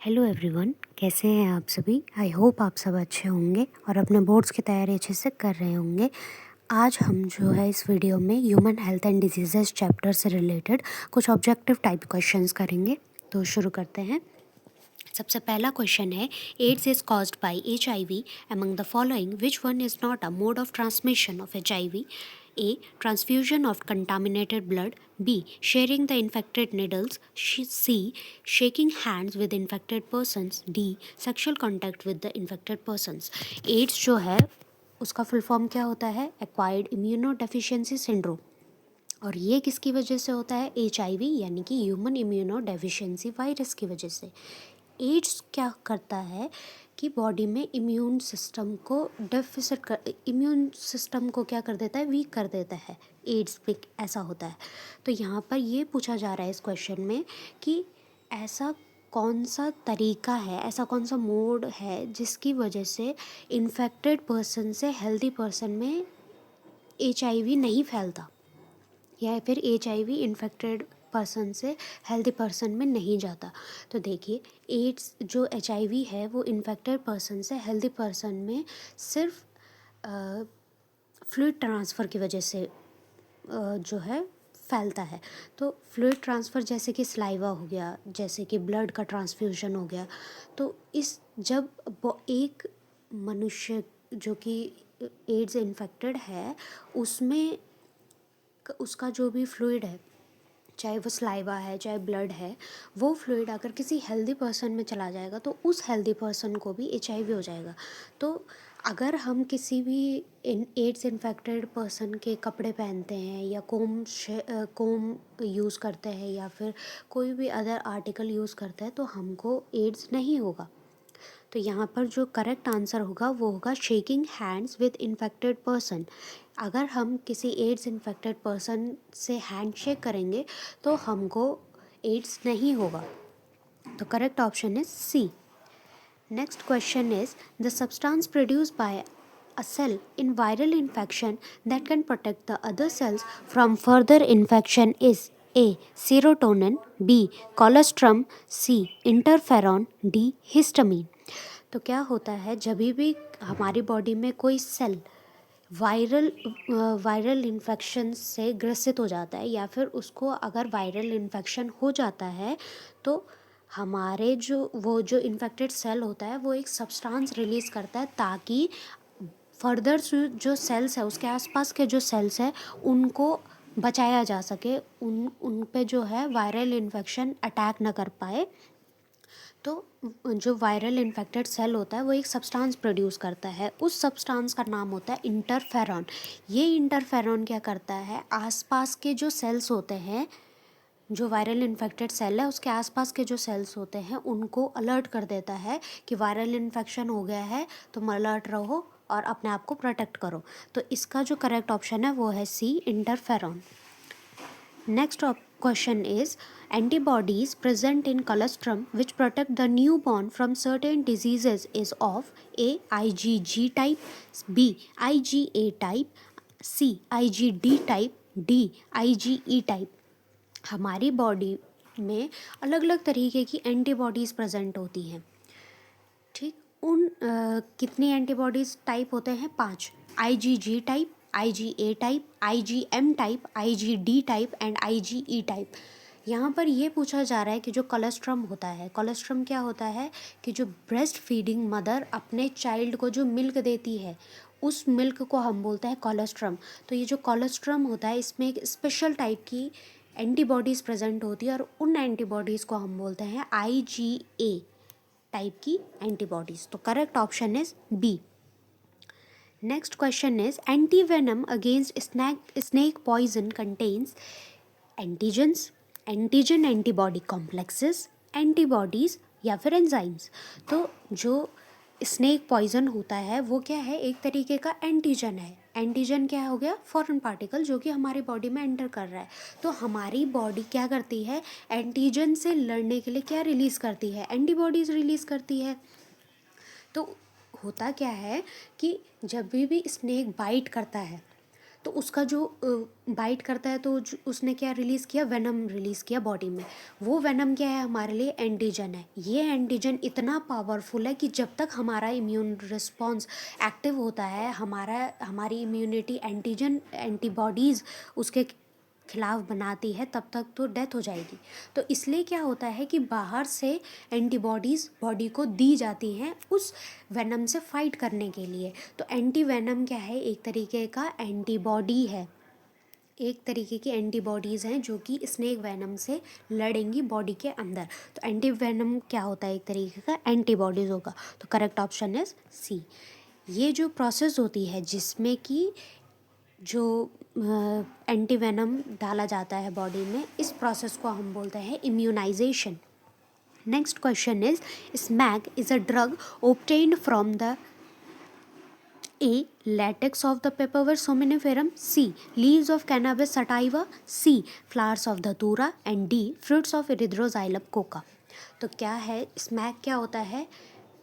Hello everyone, कैसे हैं आप सभी। आई होप आप सब अच्छे होंगे और अपने बोर्ड्स की तैयारी अच्छे से कर रहे होंगे। आज हम जो है इस वीडियो में human health and diseases chapter से रिलेटेड कुछ ऑब्जेक्टिव टाइप क्वेश्चंस करेंगे। तो शुरू करते हैं। सबसे पहला क्वेश्चन है, AIDS is caused by HIV among the following which one is not a mode of transmission of HIV? A. Transfusion of contaminated blood. B. Sharing the infected needles. C. Shaking hands with infected persons. D. Sexual contact with the infected persons. AIDS जो है उसका full form क्या होता है? Acquired immunodeficiency syndrome. और ये किसकी वजह से होता है? HIV यानी कि ह्यूमन इम्यूनोडेफिशिएंसी वायरस की वजह से। एड्स क्या करता है कि बॉडी में इम्यून सिस्टम को इम्यून सिस्टम को क्या कर देता है? वीक कर देता है। एड्स में ऐसा होता है। तो यहाँ पर ये पूछा जा रहा है इस क्वेश्चन में कि ऐसा कौन सा तरीका है, ऐसा कौन सा मोड है जिसकी वजह से इन्फेक्टेड पर्सन से हेल्दी पर्सन में HIV नहीं फैलता, या फिर HIV इन्फेक्टेड पर्सन से हेल्दी पर्सन में नहीं जाता। तो देखिए, एड्स जो HIV है वो इन्फेक्टेड पर्सन से हेल्दी पर्सन में सिर्फ फ्लूइड ट्रांसफ़र की वजह से जो है फैलता है। तो फ्लूइड ट्रांसफ़र जैसे कि सलाइवा हो गया, जैसे कि ब्लड का ट्रांसफ्यूजन हो गया। तो इस जब एक मनुष्य जो कि एड्स इन्फेक्टेड है उसमें उसका जो भी फ्लूइड है, चाहे वो सलाइवा है चाहे ब्लड है, वो फ्लूइड अगर किसी हेल्दी पर्सन में चला जाएगा तो उस हेल्दी पर्सन को भी HIV हो जाएगा। तो अगर हम किसी भी एड्स इन्फेक्टेड पर्सन के कपड़े पहनते हैं या कोम यूज़ करते हैं या फिर कोई भी अदर आर्टिकल यूज़ करते हैं तो हमको एड्स नहीं होगा। तो यहाँ पर जो करेक्ट आंसर होगा वो होगा shaking hands with infected person. अगर हम किसी एड्स इन्फेक्टेड पर्सन से हैंड शेक करेंगे तो हमको एड्स नहीं होगा। तो correct option is C. Next question is the substance produced by a cell in viral infection that can protect the other cells from further infection is A. Serotonin, B. Colostrum, C. Interferon, D. Histamine। तो क्या होता है, जब भी हमारी body में कोई cell viral infection से ग्रसित हो जाता है या फिर उसको अगर वायरल इन्फेक्शन हो जाता है तो हमारे जो इन्फेक्टेड सेल होता है वो एक सब्सटेंस रिलीज़ करता है ताकि फर्दर जो सेल्स है उसके आसपास के जो सेल्स है उनको बचाया जा सके, उन पे जो है वायरल इन्फेक्शन अटैक ना कर पाए। तो जो वायरल इन्फेक्टेड सेल होता है वो एक सब्सटेंस प्रोड्यूस करता है, उस सब्सटेंस का नाम होता है इंटरफेरॉन। ये इंटरफेरॉन क्या करता है, आसपास के जो सेल्स होते हैं, जो वायरल इन्फेक्टेड सेल है उसके आसपास के जो सेल्स होते हैं उनको अलर्ट कर देता है कि वायरल इन्फेक्शन हो गया है, तुम अलर्ट रहो और अपने आप को प्रोटेक्ट करो। तो इसका जो करेक्ट ऑप्शन है वो है सी, interferon. Next question is antibodies present in colostrum which protect the newborn from certain diseases is of A. IgG type, B. IgA type, C. IgD type, D. IgE type। हमारी body में अलग अलग तरीके की antibodies present होती हैं। ठीक, कितनी एंटीबॉडीज़ टाइप होते हैं? 5। IgG type, IgA type, IgM type, IgD type and IgE type. यहाँ पर ये पूछा जा रहा है कि जो कोलेस्ट्रम होता है, कोलेस्ट्रम क्या होता है कि जो ब्रेस्ट फीडिंग मदर अपने चाइल्ड को जो मिल्क देती है उस मिल्क को हम बोलते हैं कोलेस्ट्रम। तो ये जो कोलेस्ट्रम होता है इसमें एक स्पेशल टाइप की एंटीबॉडीज़ प्रेजेंट होती है और उन एंटीबॉडीज़ को हम बोलते हैं IgA टाइप की एंटीबॉडीज़। तो correct option is B. Next question is antivenom against snake poison contains antigens, antigen antibody complexes, antibodies या फिर एंजाइम्स। तो जो स्नेक पॉइजन होता है वो क्या है, एक तरीके का एंटीजन है। एंटीजन क्या हो गया, फॉरेन पार्टिकल जो कि हमारी बॉडी में एंटर कर रहा है। तो हमारी बॉडी क्या करती है, एंटीजन से लड़ने के लिए क्या रिलीज़ करती है, एंटीबॉडीज़ रिलीज़ करती है। तो होता क्या है कि जब भी स्नेक बाइट करता है तो उसका जो बाइट करता है तो उसने क्या रिलीज़ किया, वेनम रिलीज़ किया बॉडी में। वो वेनम क्या है, हमारे लिए एंटीजन है। ये एंटीजन इतना पावरफुल है कि जब तक हमारा इम्यून रिस्पॉन्स एक्टिव होता है, हमारी इम्यूनिटी एंटीबॉडीज़ उसके खिलाफ बनाती है, तब तक तो डेथ हो जाएगी। तो इसलिए क्या होता है कि बाहर से एंटीबॉडीज़ बॉडी को दी जाती हैं उस वेनम से फाइट करने के लिए। तो एंटी वेनम क्या है, एक तरीके का एंटीबॉडी है, एक तरीके की एंटीबॉडीज़ हैं जो कि स्नेक वेनम से लड़ेंगी बॉडी के अंदर। तो एंटी वेनम क्या होता है, एक तरीके का एंटीबॉडीज़ होगा। तो करेक्ट ऑप्शन इज सी। ये जो प्रोसेस होती है जिसमें कि जो एंटी वेनम डाला जाता है बॉडी में, इस प्रोसेस को हम बोलते हैं immunization. Next question is, smack is a drug obtained from the A. Latex of the Papaver somniferum. C. Leaves of Cannabis sativa. C. Flowers of Dhatura. And D. Fruits of Erythroxylum coca. तो क्या है, smack क्या होता है,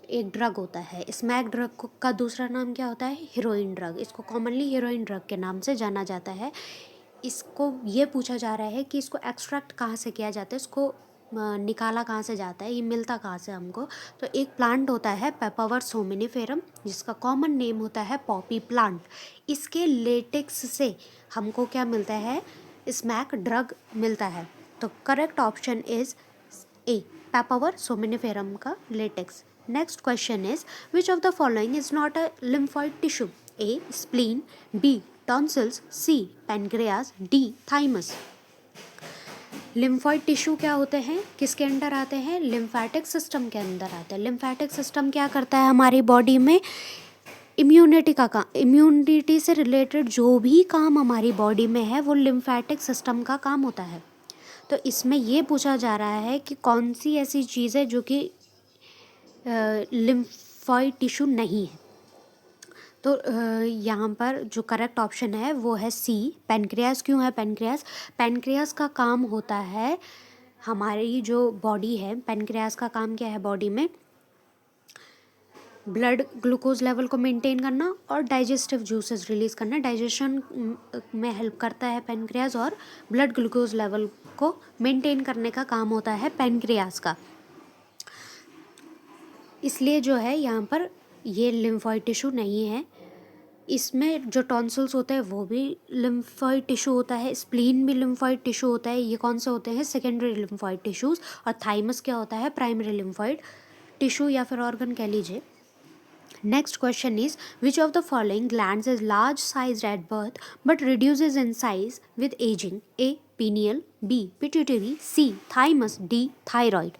एक drug होता है। Smack drug का दूसरा नाम क्या होता है, हीरोइन ड्रग। इसको कॉमनली हीरोइन ड्रग के नाम से जाना जाता है। इसको ये पूछा जा रहा है कि इसको एक्सट्रैक्ट कहाँ से किया जाता है, इसको निकाला कहाँ से जाता है, ये मिलता कहाँ से हमको। तो एक प्लांट होता है पेपावर सोमिनिफेरम, जिसका कॉमन नेम होता है पॉपी प्लांट। इसके लेटेक्स से हमको क्या मिलता है, स्मैक ड्रग मिलता है। तो correct option is A, Papaver somniferum का latex. Next question is, which of the following is not a lymphoid tissue? A. Spleen, B. Tonsils, C. Pancreas, D. Thymus. Lymphoid tissue क्या होते हैं, किसके under आते हैं, लिम्फैटिक सिस्टम के अंदर आते हैं। लिम्फैटिक सिस्टम क्या करता है हमारी बॉडी में, इम्यूनिटी का काम, इम्यूनिटी से रिलेटेड जो भी काम हमारी बॉडी में है वो लिम्फैटिक सिस्टम का काम होता है। तो इसमें ये पूछा जा रहा है कि कौन सी ऐसी चीज़ है जो कि लिम्फॉइड टिश्यू नहीं है। तो यहाँ पर जो करेक्ट ऑप्शन है वो है सी, पैनक्रियास। क्यों है पैनक्रियास, पैनक्रियास का काम होता है, हमारी जो बॉडी है, पैनक्रियास का काम क्या है बॉडी में, ब्लड ग्लूकोज लेवल को मेंटेन करना और डाइजेस्टिव जूसेस रिलीज़ करना। डाइजेशन में हेल्प करता है पैनक्रियास, और ब्लड ग्लूकोज लेवल को मेंटेन करने का काम होता है पैनक्रियास का। इसलिए जो है यहाँ पर ये लिम्फॉइड टिश्यू नहीं है। इसमें जो टॉन्सिल्स होते हैं वो भी लिम्फॉइड टिश्यू होता है, स्प्लीन भी लिम्फॉइड टिश्यू होता है। ये कौन से होते हैं, सेकेंडरी लिम्फॉइड टिश्यूज़। और थाइमस क्या होता है, प्राइमरी लिम्फॉइड टिश्यू या फिर ऑर्गन कह लीजिए। Next question is, which of the following glands is large size at birth but reduces in size with aging? A. Pineal, B. Pituitary, C. Thymus, D. Thyroid.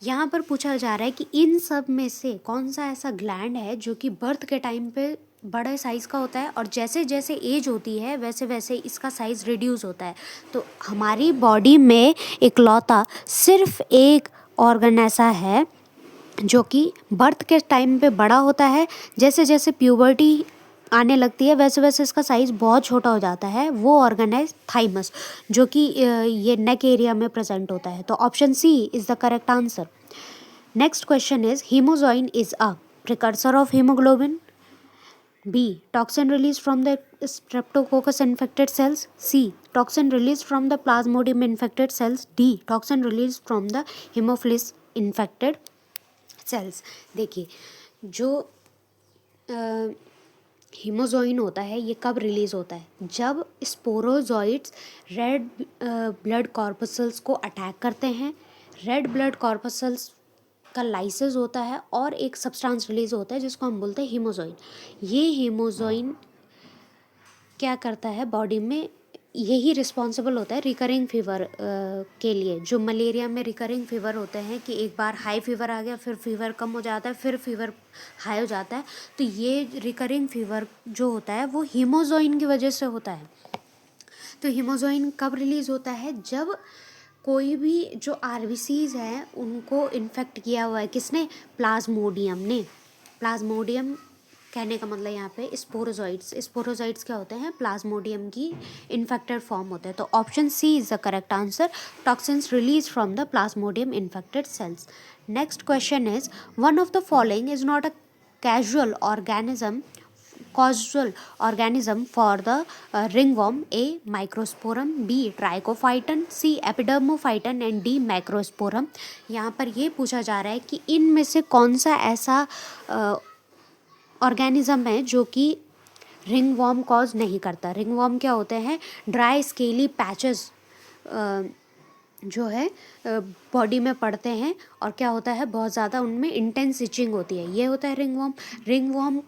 यहाँ पर पूछा जा रहा है कि इन सब में से कौन सा ऐसा ग्लैंड है जो कि बर्थ के टाइम पे बड़े साइज़ का होता है और जैसे जैसे एज होती है वैसे वैसे इसका साइज़ रिड्यूस होता है। तो हमारी बॉडी में इकलौता सिर्फ एक ऑर्गन ऐसा है जो कि बर्थ के टाइम पे बड़ा होता है, जैसे जैसे प्यूबर्टी आने लगती है वैसे वैसे इसका साइज़ बहुत छोटा हो जाता है। वो ऑर्गन है थाइमस, जो कि ये नेक एरिया में प्रेजेंट होता है। तो option C is the correct answer. Next question is, haemozoin is a precursor of haemoglobin. B. Toxin released from the streptococcus infected cells. C. Toxin released from the plasmodium infected cells. D. Toxin released from the hemophilus infected cells. देखिए, जो हीमोजॉइन होता है ये कब release होता है, जब sporozoites red blood corpuscles को अटैक करते हैं। रेड ब्लड कॉर्पसल्स का लाइसेस होता है और एक सब्सटेंस रिलीज होता है जिसको हम बोलते हैं हीमोजॉइन। ये हीमोजॉइन क्या करता है बॉडी में, यही रिस्पॉन्सिबल होता है रिकरिंग फीवर के लिए। जो मलेरिया में रिकरिंग फीवर होते हैं कि एक बार हाई फीवर आ गया, फिर फीवर कम हो जाता है, फिर फीवर हाई हो जाता है। तो ये रिकरिंग फीवर जो होता है वो हीमोजॉइन की वजह से होता है। तो हीमोजॉइन कब रिलीज़ होता है, जब कोई भी जो आरबीसीज हैं उनको इन्फेक्ट किया हुआ है, किसने, प्लाज्मोडियम ने। प्लाज्मोडियम कहने का मतलब यहाँ पे स्पोरोजॉइट्स, स्पोरोजॉइट्स क्या होते हैं, प्लाज्मोडियम की इन्फेक्टेड फॉर्म होते हैं। तो option C is the correct answer, toxins release from the plasmodium infected cells. Next question is, one of the following is not a casual organism causal organism for the ringworm? A. Microsporum, B. Trichophyton, C. Epidermophyton and D. Macrosporum. यहाँ पर ये पूछा जा रहा है कि इनमें से कौन सा ऐसा ऑर्गेनिज्म है जो कि रिंगवॉर्म कॉज नहीं करता। रिंगवॉर्म क्या होते हैं? ड्राई स्केली पैचेस जो है बॉडी में पड़ते हैं और क्या होता है, बहुत ज़्यादा उनमें इंटेंस इचिंग होती है, ये होता है रिंगवॉर्म। रिंगवॉर्म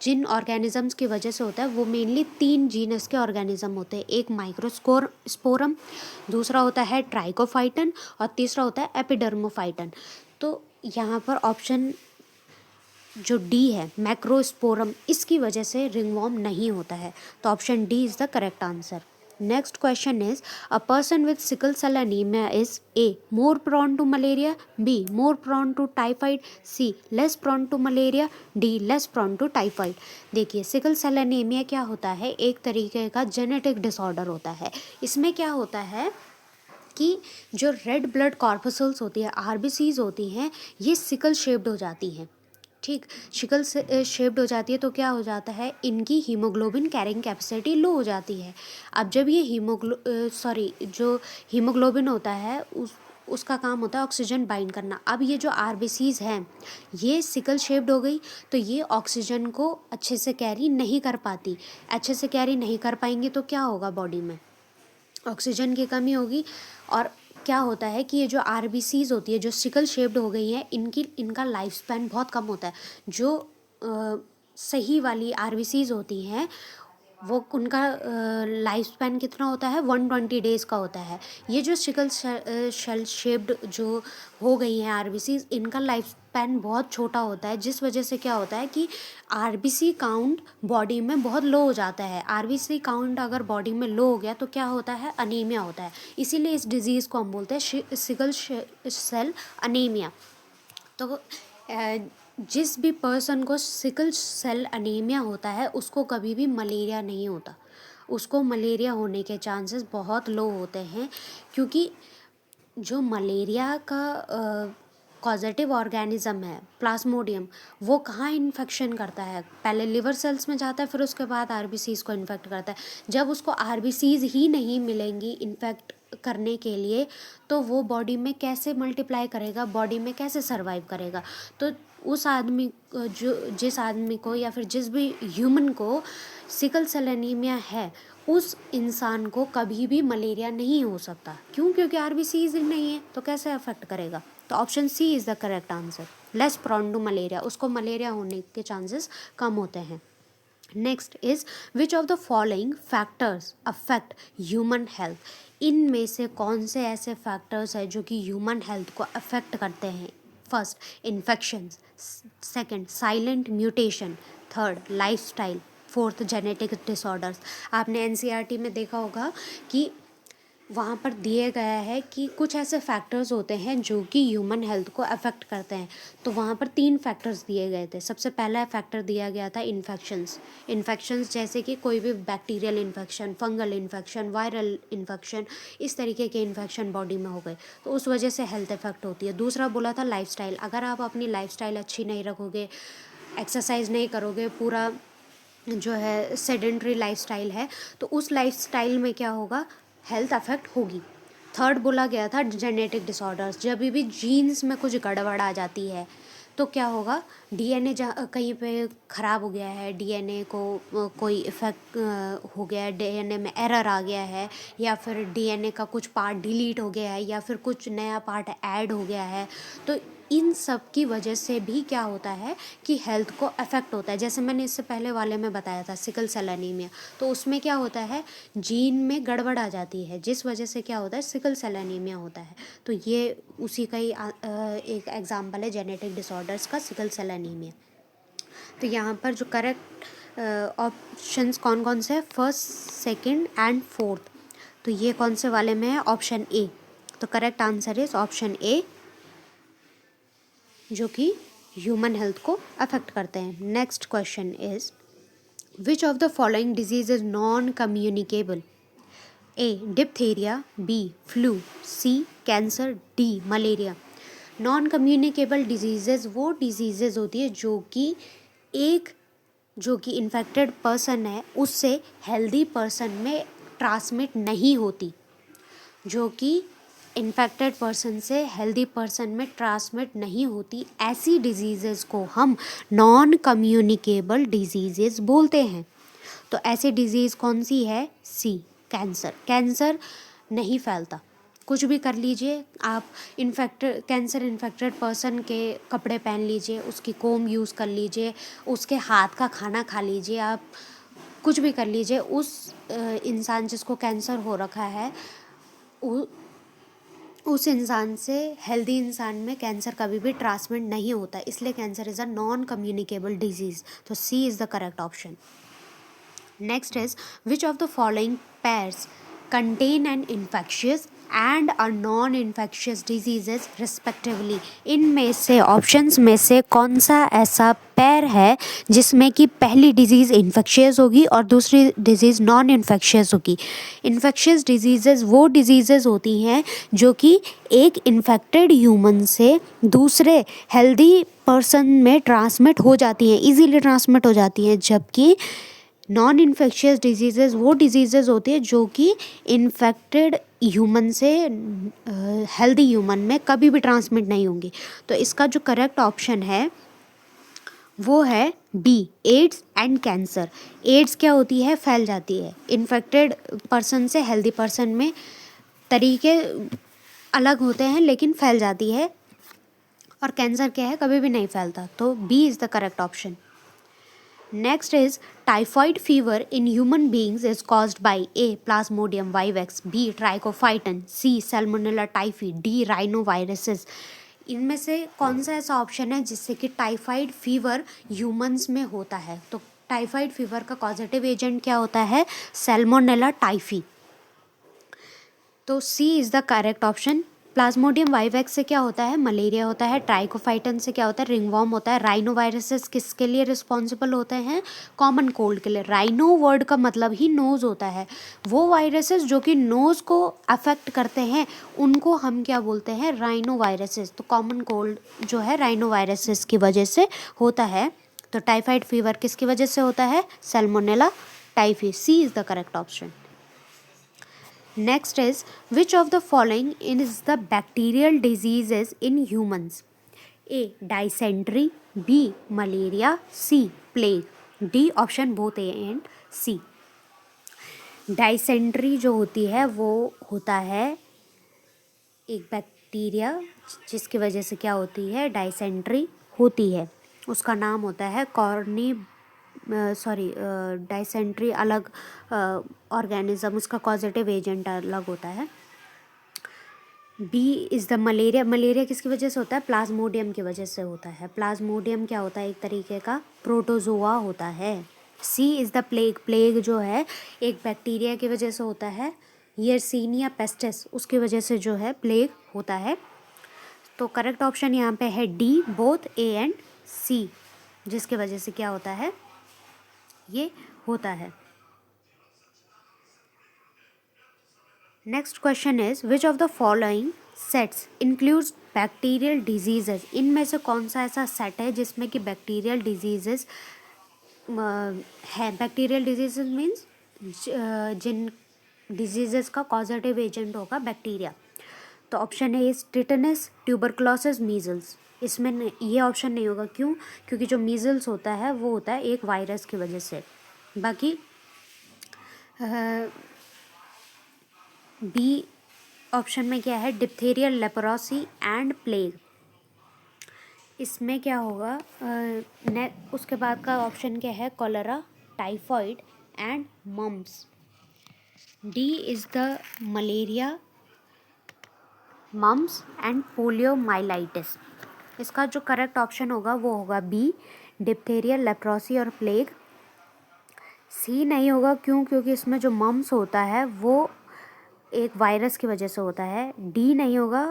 जिन ऑर्गेनिजम्स की वजह से होता है वो मेनली 3 जीनस के ऑर्गेनिज्म होते हैं। एक माइक्रोस्पोरम, दूसरा होता है ट्राइकोफाइटन और तीसरा होता है एपिडर्मोफाइटन। तो यहाँ पर ऑप्शन जो डी है मैक्रोस्पोरम, इसकी वजह से रिंगवॉर्म नहीं होता है, तो option D is the correct answer. Next question is a person with sickle cell anaemia is A more prone to malaria, B more prone to typhoid, C less prone to malaria, D less prone to typhoid. देखिए sickle cell anaemia क्या होता है, एक तरीके का genetic disorder होता है। इसमें क्या होता है कि जो रेड ब्लड कॉर्पसूल्स होती है, आरबीसीज होती हैं, ये सिकल शेप्ड हो जाती हैं। ठीक, शिकल से शेप्ड हो जाती है तो क्या हो जाता है, इनकी हीमोग्लोबिन कैरिंग कैपेसिटी लो हो जाती है। अब जब ये जो हीमोग्लोबिन होता है उसका काम होता है ऑक्सीजन बाइंड करना। अब ये जो आरबीसीज हैं ये सिकल शेप्ड हो गई तो ये ऑक्सीजन को अच्छे से कैरी नहीं कर पाती। अच्छे से कैरी नहीं कर पाएंगे तो क्या होगा, बॉडी में ऑक्सीजन की कमी होगी। और क्या होता है कि ये जो आरबीसीज होती है जो सिकल शेप्ड हो गई हैं, इनका लाइफ स्पैन बहुत कम होता है। जो सही वाली आरबीसीज होती हैं वो उनका लाइफ स्पैन कितना होता है, 120 डेज़ का होता है। ये जो सिकल शेल शेप्ड जो हो गई हैं आरबीसीज, इनका लाइफ स्पैन बहुत छोटा होता है, जिस वजह से क्या होता है कि आरबीसी काउंट बॉडी में बहुत लो हो जाता है। आरबीसी काउंट अगर बॉडी में लो हो गया तो क्या होता है, अनीमिया होता है। इसीलिए इस डिज़ीज़ को हम बोलते हैं सिकल सेल अनीमिया। तो जिस भी पर्सन को सिकल सेल अनीमिया होता है उसको कभी भी मलेरिया नहीं होता। उसको मलेरिया होने के चांसेस बहुत लो होते हैं, क्योंकि जो मलेरिया का कॉजेटिव ऑर्गेनिज्म है प्लाज्मोडियम, वो कहाँ इन्फेक्शन करता है, पहले लिवर सेल्स में जाता है, फिर उसके बाद आरबीसीज को इन्फेक्ट करता है। जब उसको आरबीसीज ही नहीं मिलेंगी इन्फेक्ट करने के लिए तो वो बॉडी में कैसे मल्टीप्लाई करेगा, बॉडी में कैसे सर्वाइव करेगा। तो उस आदमी जिस आदमी को या फिर जिस भी ह्यूमन को सिकल सेल एनीमिया है, उस इंसान को कभी भी मलेरिया नहीं हो सकता। क्यों? क्योंकि आरबीसीज नहीं है, तो कैसे अफेक्ट करेगा। तो option C is the correct answer, less prone to malaria. उसको मलेरिया होने के चांसेस कम होते हैं। Next is which of the following factors affect human health. इनमें से कौन से ऐसे फैक्टर्स हैं जो कि ह्यूमन हेल्थ को अफेक्ट करते हैं। First, infections, second silent mutation, third lifestyle, fourth genetic disorders. आपने एनसीईआरटी में देखा होगा कि वहाँ पर दिए गया है कि कुछ ऐसे फैक्टर्स होते हैं जो कि ह्यूमन हेल्थ को अफेक्ट करते हैं। तो वहाँ पर 3 फैक्टर्स दिए गए थे। सबसे पहला फैक्टर दिया गया था इन्फेक्शंस जैसे कि कोई भी bacterial infection, fungal infection, viral infection, इस तरीके के इन्फेक्शन बॉडी में हो गए तो उस वजह से हेल्थ इफेक्ट होती है। दूसरा बोला था लाइफस्टाइल। अगर आप अपनी लाइफस्टाइल अच्छी नहीं रखोगे, एक्सरसाइज नहीं करोगे, पूरा जो है सेडेंट्री लाइफस्टाइल है, तो उस लाइफस्टाइल में क्या होगा, हेल्थ अफेक्ट होगी। थर्ड बोला गया था जेनेटिक डिसऑर्डर्स। जब भी जीन्स में कुछ गड़बड़ आ जाती है तो क्या होगा, डीएनए कहीं पे ख़राब हो गया है, डीएनए को कोई इफेक्ट हो गया है, डीएनए में एरर आ गया है, या फिर डीएनए का कुछ पार्ट डिलीट हो गया है, या फिर कुछ नया पार्ट ऐड हो गया है, तो इन सब की वजह से भी क्या होता है कि हेल्थ को अफेक्ट होता है। जैसे मैंने इससे पहले वाले में बताया था सिकल सेल एनीमिया, तो उसमें क्या होता है, जीन में गड़बड़ आ जाती है जिस वजह से क्या होता है, सिकल सेल एनीमिया होता है। तो ये उसी का ही एक एग्जाम्पल है जेनेटिक डिसऑर्डर्स का, सिकल सेल एनीमिया। तो यहाँ पर जो करेक्ट ऑप्शंस कौन कौन से हैं, फर्स्ट, सेकंड एंड फोर्थ, तो ये कौन से वाले में है, ऑप्शन ए। तो correct answer is option A, जो कि ह्यूमन हेल्थ को अफेक्ट करते हैं। Next question is which of the following disease is non communicable. A diphtheria, B flu, C cancer, D malaria. Non communicable diseases वो diseases होती है जो कि एक जो कि इन्फेक्टेड पर्सन है उससे हेल्दी पर्सन में ट्रांसमिट नहीं होती, जो कि इन्फेक्टेड पर्सन से हेल्दी पर्सन में ट्रांसमिट नहीं होती, ऐसी डिजीज़ेस को हम नॉन कम्युनिकेबल डिजीज़ेस बोलते हैं। तो ऐसी डिजीज़ कौन सी है? सी, कैंसर। कैंसर नहीं फैलता, कुछ भी कर लीजिए आप, कैंसर इन्फेक्टेड पर्सन के कपड़े पहन लीजिए, उसकी कोम यूज़ कर लीजिए, उसके हाथ का खाना खा लीजिए, आप कुछ भी कर लीजिए, उस इंसान जिसको कैंसर हो रखा है उस इंसान से हेल्दी इंसान में कैंसर कभी भी ट्रांसमिट नहीं होता, इसलिए cancer is a non communicable disease. तो C is the correct option. Next is, which of the following pairs contain an infectious and a non-infectious diseases respectively? इनमें से ऑप्शंस में से कौन सा ऐसा पैर है जिसमें कि पहली डिजीज़ इन्फेक्शियस होगी और दूसरी डिजीज़ नॉन इन्फेक्शियस होगी? इन्फेक्शियस डिजीज़ेज़ वो डिजीज़ेज़ होती हैं जो कि एक इन्फेक्टेड ह्यूमन से दूसरे हेल्दी पर्सन में ट्रांसमिट हो जाती हैं, इजीली ट्रांसमिट हो जाती हैं, जबकि नॉन इन्फेक्शियस डिजीज़ेज़ वो डिजीज़ेज़ होती है जो कि इन्फेक्टेड ह्यूमन से हेल्दी ह्यूमन में कभी भी ट्रांसमिट नहीं होंगी। तो इसका जो करेक्ट ऑप्शन है वो है B, AIDS and cancer. AIDS क्या होती है? फैल जाती है, इन्फेक्टेड पर्सन से हेल्दी पर्सन में तरीके अलग होते हैं लेकिन फैल जाती है, और कैंसर क्या है? कभी भी नहीं फैलता। तो B is the correct option. Next is, typhoid fever in human beings is caused by A. Plasmodium vivax, B. Trichophyton, C. Salmonella typhi, D. Rhinoviruses। इनमें से कौन सा ऐसा ऑप्शन है जिससे कि टाइफाइड फीवर ह्यूमंस में होता है? तो टाइफाइड फीवर का कॉजेटिव एजेंट क्या होता है? Salmonella typhi. तो C is the correct option. Plasmodium vivax से क्या होता है? मलेरिया होता है। ट्राइकोफाइटन से क्या होता है? रिंगवॉर्म होता है। राइनोवायरसेस किसके लिए रिस्पॉन्सिबल होते हैं? कॉमन कोल्ड के लिए। राइनो वर्ड का मतलब ही नोज़ होता है। वो वायरसेस जो कि नोज़ को अफेक्ट करते हैं उनको हम क्या बोलते हैं? Rhino viruses. तो कॉमन कोल्ड जो है राइनो वायरसेस की वजह से होता है। तो टाइफाइड फीवर किसकी वजह से होता है? Salmonella typhi. C is the correct option. Next is, which of the following is the bacterial diseases in humans? A. Dysentery, B. Malaria, C. Plague, D. Option both A and C. Dysentery जो होती है वो होता है एक bacteria जिसकी वजह से क्या होती है? डाइसेंट्री होती है। उसका नाम होता है डाइसेंट्री अलग ऑर्गेनिज्म, उसका कॉजेटिव एजेंट अलग होता है। B is the malaria. Malaria किसकी वजह से होता है? प्लाज्मोडियम की वजह से होता है। प्लाज्मोडियम क्या होता है? एक तरीके का प्रोटोजोआ होता है। सी इज़ द प्लेग। प्लेग जो है एक बैक्टीरिया की वजह से होता है, यर्सीनिया पेस्टिस, उसकी वजह से जो है प्लेग होता है। तो करेक्ट ऑप्शन यहाँ पे है डी, बोथ ए एंड सी, जिसकी वजह से क्या होता है? ये होता है। Next question is, which of the following sets includes bacterial diseases? इनमें से कौन सा ऐसा सेट है जिसमें कि बैक्टीरियल डिजीजेज है? बैक्टीरियल डिजीजेज मीन्स जिन डिजीजेज का कॉजेटिव एजेंट होगा बैक्टीरिया। तो ऑप्शन है इज टिटनस, ट्यूबरक्लोसिस, मीजल्स। इसमें ये ऑप्शन नहीं होगा। क्यों? क्योंकि जो मीजल्स होता है वो होता है एक वायरस की वजह से। बाकी बी ऑप्शन में क्या है? Diphtheria, leprosy and plague. इसमें क्या होगा? उसके बाद का ऑप्शन क्या है? Cholera, typhoid and mumps. D is the malaria, mumps and poliomyelitis. इसका जो करेक्ट ऑप्शन होगा वो होगा बी, डिप्थीरिया, लेप्रोसी और प्लेग। सी नहीं होगा। क्यों? क्योंकि इसमें जो मम्प्स होता है वो एक वायरस की वजह से होता है। डी नहीं होगा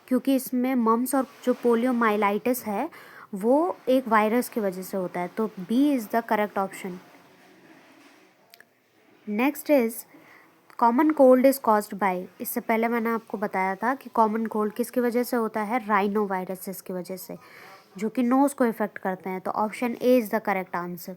क्योंकि इसमें मम्प्स और जो पोलियोमाइलाइटिस है वो एक वायरस की वजह से होता है। तो B is the correct option. Next is, common cold is caused by. इससे पहले मैंने आपको बताया था कि कॉमन कोल्ड किसकी वजह से होता है? राइनो वायरसेस की वजह से, जो कि नोज़ को इफेक्ट करते हैं। तो option A is the correct answer.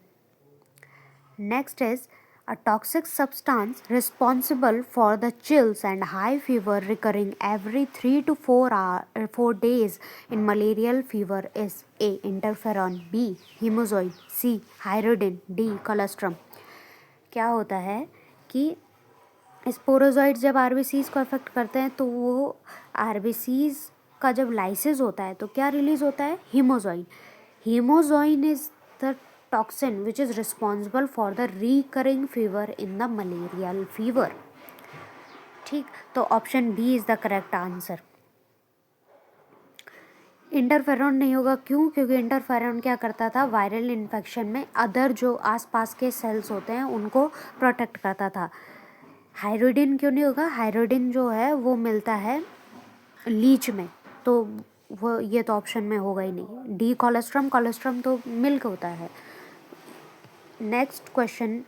Next is a toxic substance responsible for the chills and high fever recurring every 4 days in malarial fever is A. Interferon, B. Hemozoin, C. Hydrogen, D. colostrum. क्या होता है कि sporozoites जब RBCs को affect करते हैं तो वो आरबीसीज का जब लाइसिस होता है तो क्या रिलीज होता है? Haemozoin. Haemozoin is the toxin which is responsible for the recurring fever in the malarial fever. ठीक, तो option B is the correct answer. Interferon नहीं होगा, क्यों? क्योंकि इंटरफेरॉन क्या करता था? वायरल इन्फेक्शन में अदर जो आसपास के सेल्स होते हैं उनको प्रोटेक्ट करता था. हाइड्रोडिन क्यों नहीं होगा? हाइड्रोडिन जो है वो मिलता है लीच में, तो वो ये तो ऑप्शन में होगा ही नहीं. डी कोलेस्ट्रम, कोलेस्ट्रम तो मिल्क होता है. नेक्स्ट क्वेश्चन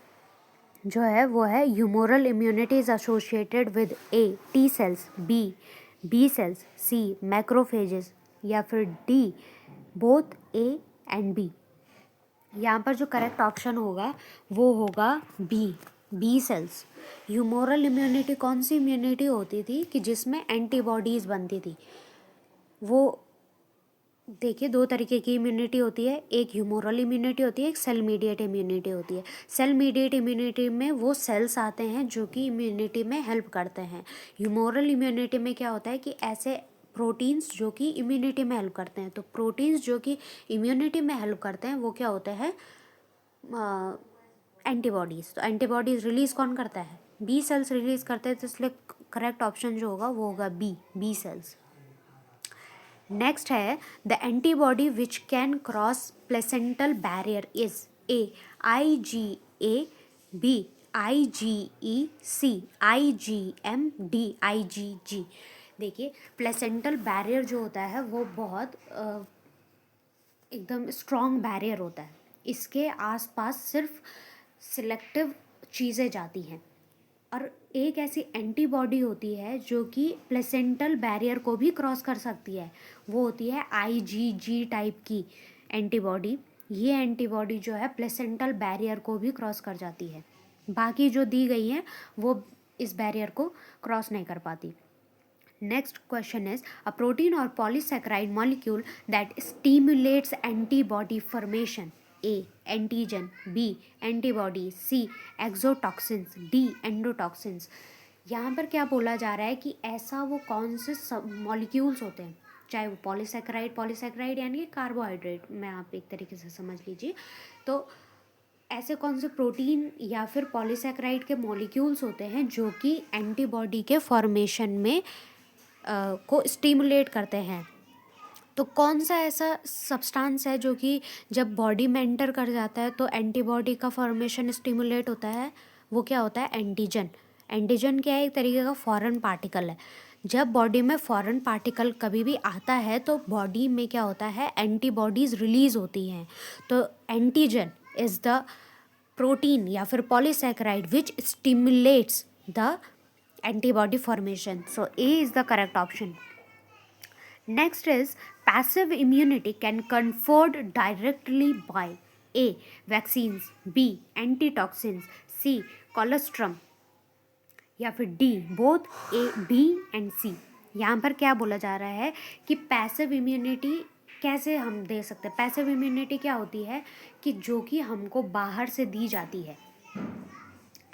जो है वो है humoral immunity is associated with A. T cells, B cells, C macrophages या फिर D both A and B. यहाँ पर जो करेक्ट ऑप्शन होगा वो होगा बी सेल्स. ह्यूमोरल इम्यूनिटी कौन सी इम्यूनिटी होती थी कि जिसमें एंटीबॉडीज बनती थी? वो देखिए, दो तरीके की इम्यूनिटी होती है. एक ह्यूमोरल इम्यूनिटी होती है, एक सेल मीडिएट इम्यूनिटी होती है. सेल मीडिएट इम्यूनिटी में वो सेल्स आते हैं जो कि इम्यूनिटी में हेल्प करते हैं. ह्यूमोरल इम्यूनिटी में क्या होता है कि ऐसे प्रोटीन्स जो कि इम्यूनिटी में हेल्प करते हैं. तो प्रोटीन्स जो कि इम्यूनिटी में हेल्प करते हैं वो क्या होते हैं? एंटीबॉडीज़. तो एंटीबॉडीज़ रिलीज़ कौन करता है? बी सेल्स रिलीज़ करते हैं. तो इसलिए करेक्ट ऑप्शन जो होगा वो होगा बी सेल्स. नेक्स्ट है the antibody which can cross placental barrier is A. IgA, B IgE, C IgM, D IgG. देखिए, प्लेसेंटल बैरियर जो होता है वो बहुत एकदम स्ट्रॉन्ग बैरियर होता है. इसके आसपास सिर्फ सिलेक्टिव चीज़ें जाती हैं. और एक ऐसी एंटीबॉडी होती है जो कि प्लेसेंटल बैरियर को भी क्रॉस कर सकती है. वो होती है IgG टाइप की एंटीबॉडी. ये एंटीबॉडी जो है प्लेसेंटल बैरियर को भी क्रॉस कर जाती है. बाकी जो दी गई हैं वो इस बैरियर को क्रॉस नहीं कर पाती. Next question is a protein or polysaccharide molecule that stimulates antibody formation. A. Antigen, B. Antibody, C. Exotoxins, D. Endotoxins. यहाँ पर क्या बोला जा रहा है कि ऐसा वो कौन से सब मॉलिक्यूल्स होते हैं, चाहे वो पॉलीसेक्राइड यानी कि कार्बोहाइड्रेट में आप एक तरीके से समझ लीजिए. तो ऐसे कौन से प्रोटीन या फिर पॉलीसेक्राइड के मॉलिक्यूल्स होते हैं जो कि एंटीबॉडी के फॉर्मेशन में को स्टिमुलेट करते हैं. तो कौन सा ऐसा सब्सटेंस है जो कि जब बॉडी में एंटर कर जाता है तो एंटीबॉडी का फॉर्मेशन स्टिमुलेट होता है? वो क्या होता है? एंटीजन. एंटीजन क्या है? एक तरीके का फॉरेन पार्टिकल है. जब बॉडी में फॉरेन पार्टिकल कभी भी आता है तो बॉडी में क्या होता है? एंटीबॉडीज़ रिलीज होती हैं. तो एंटीजन इज़ द प्रोटीन या फिर polysaccharide which stimulates the antibody formation. So A is the correct option. Next is passive immunity can conferred directly by A. vaccines, B. antitoxins, C. colostrum या फिर D both A, B and C. यहाँ पर क्या बोला जा रहा है कि पैसिव इम्यूनिटी कैसे हम दे सकते हैं? पैसिव इम्यूनिटी क्या होती है कि जो कि हमको बाहर से दी जाती है.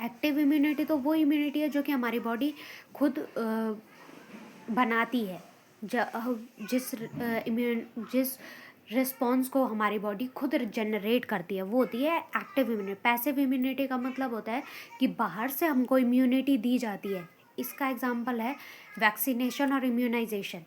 एक्टिव इम्यूनिटी तो वो इम्यूनिटी है जो कि हमारी बॉडी खुद बनाती है. जिस रिस्पॉन्स को हमारी बॉडी खुद जनरेट करती है वो होती है एक्टिव इम्यूनिटी. पैसिव इम्यूनिटी का मतलब होता है कि बाहर से हमको इम्यूनिटी दी जाती है. इसका एग्जाम्पल है वैक्सीनेशन और इम्यूनाइजेशन,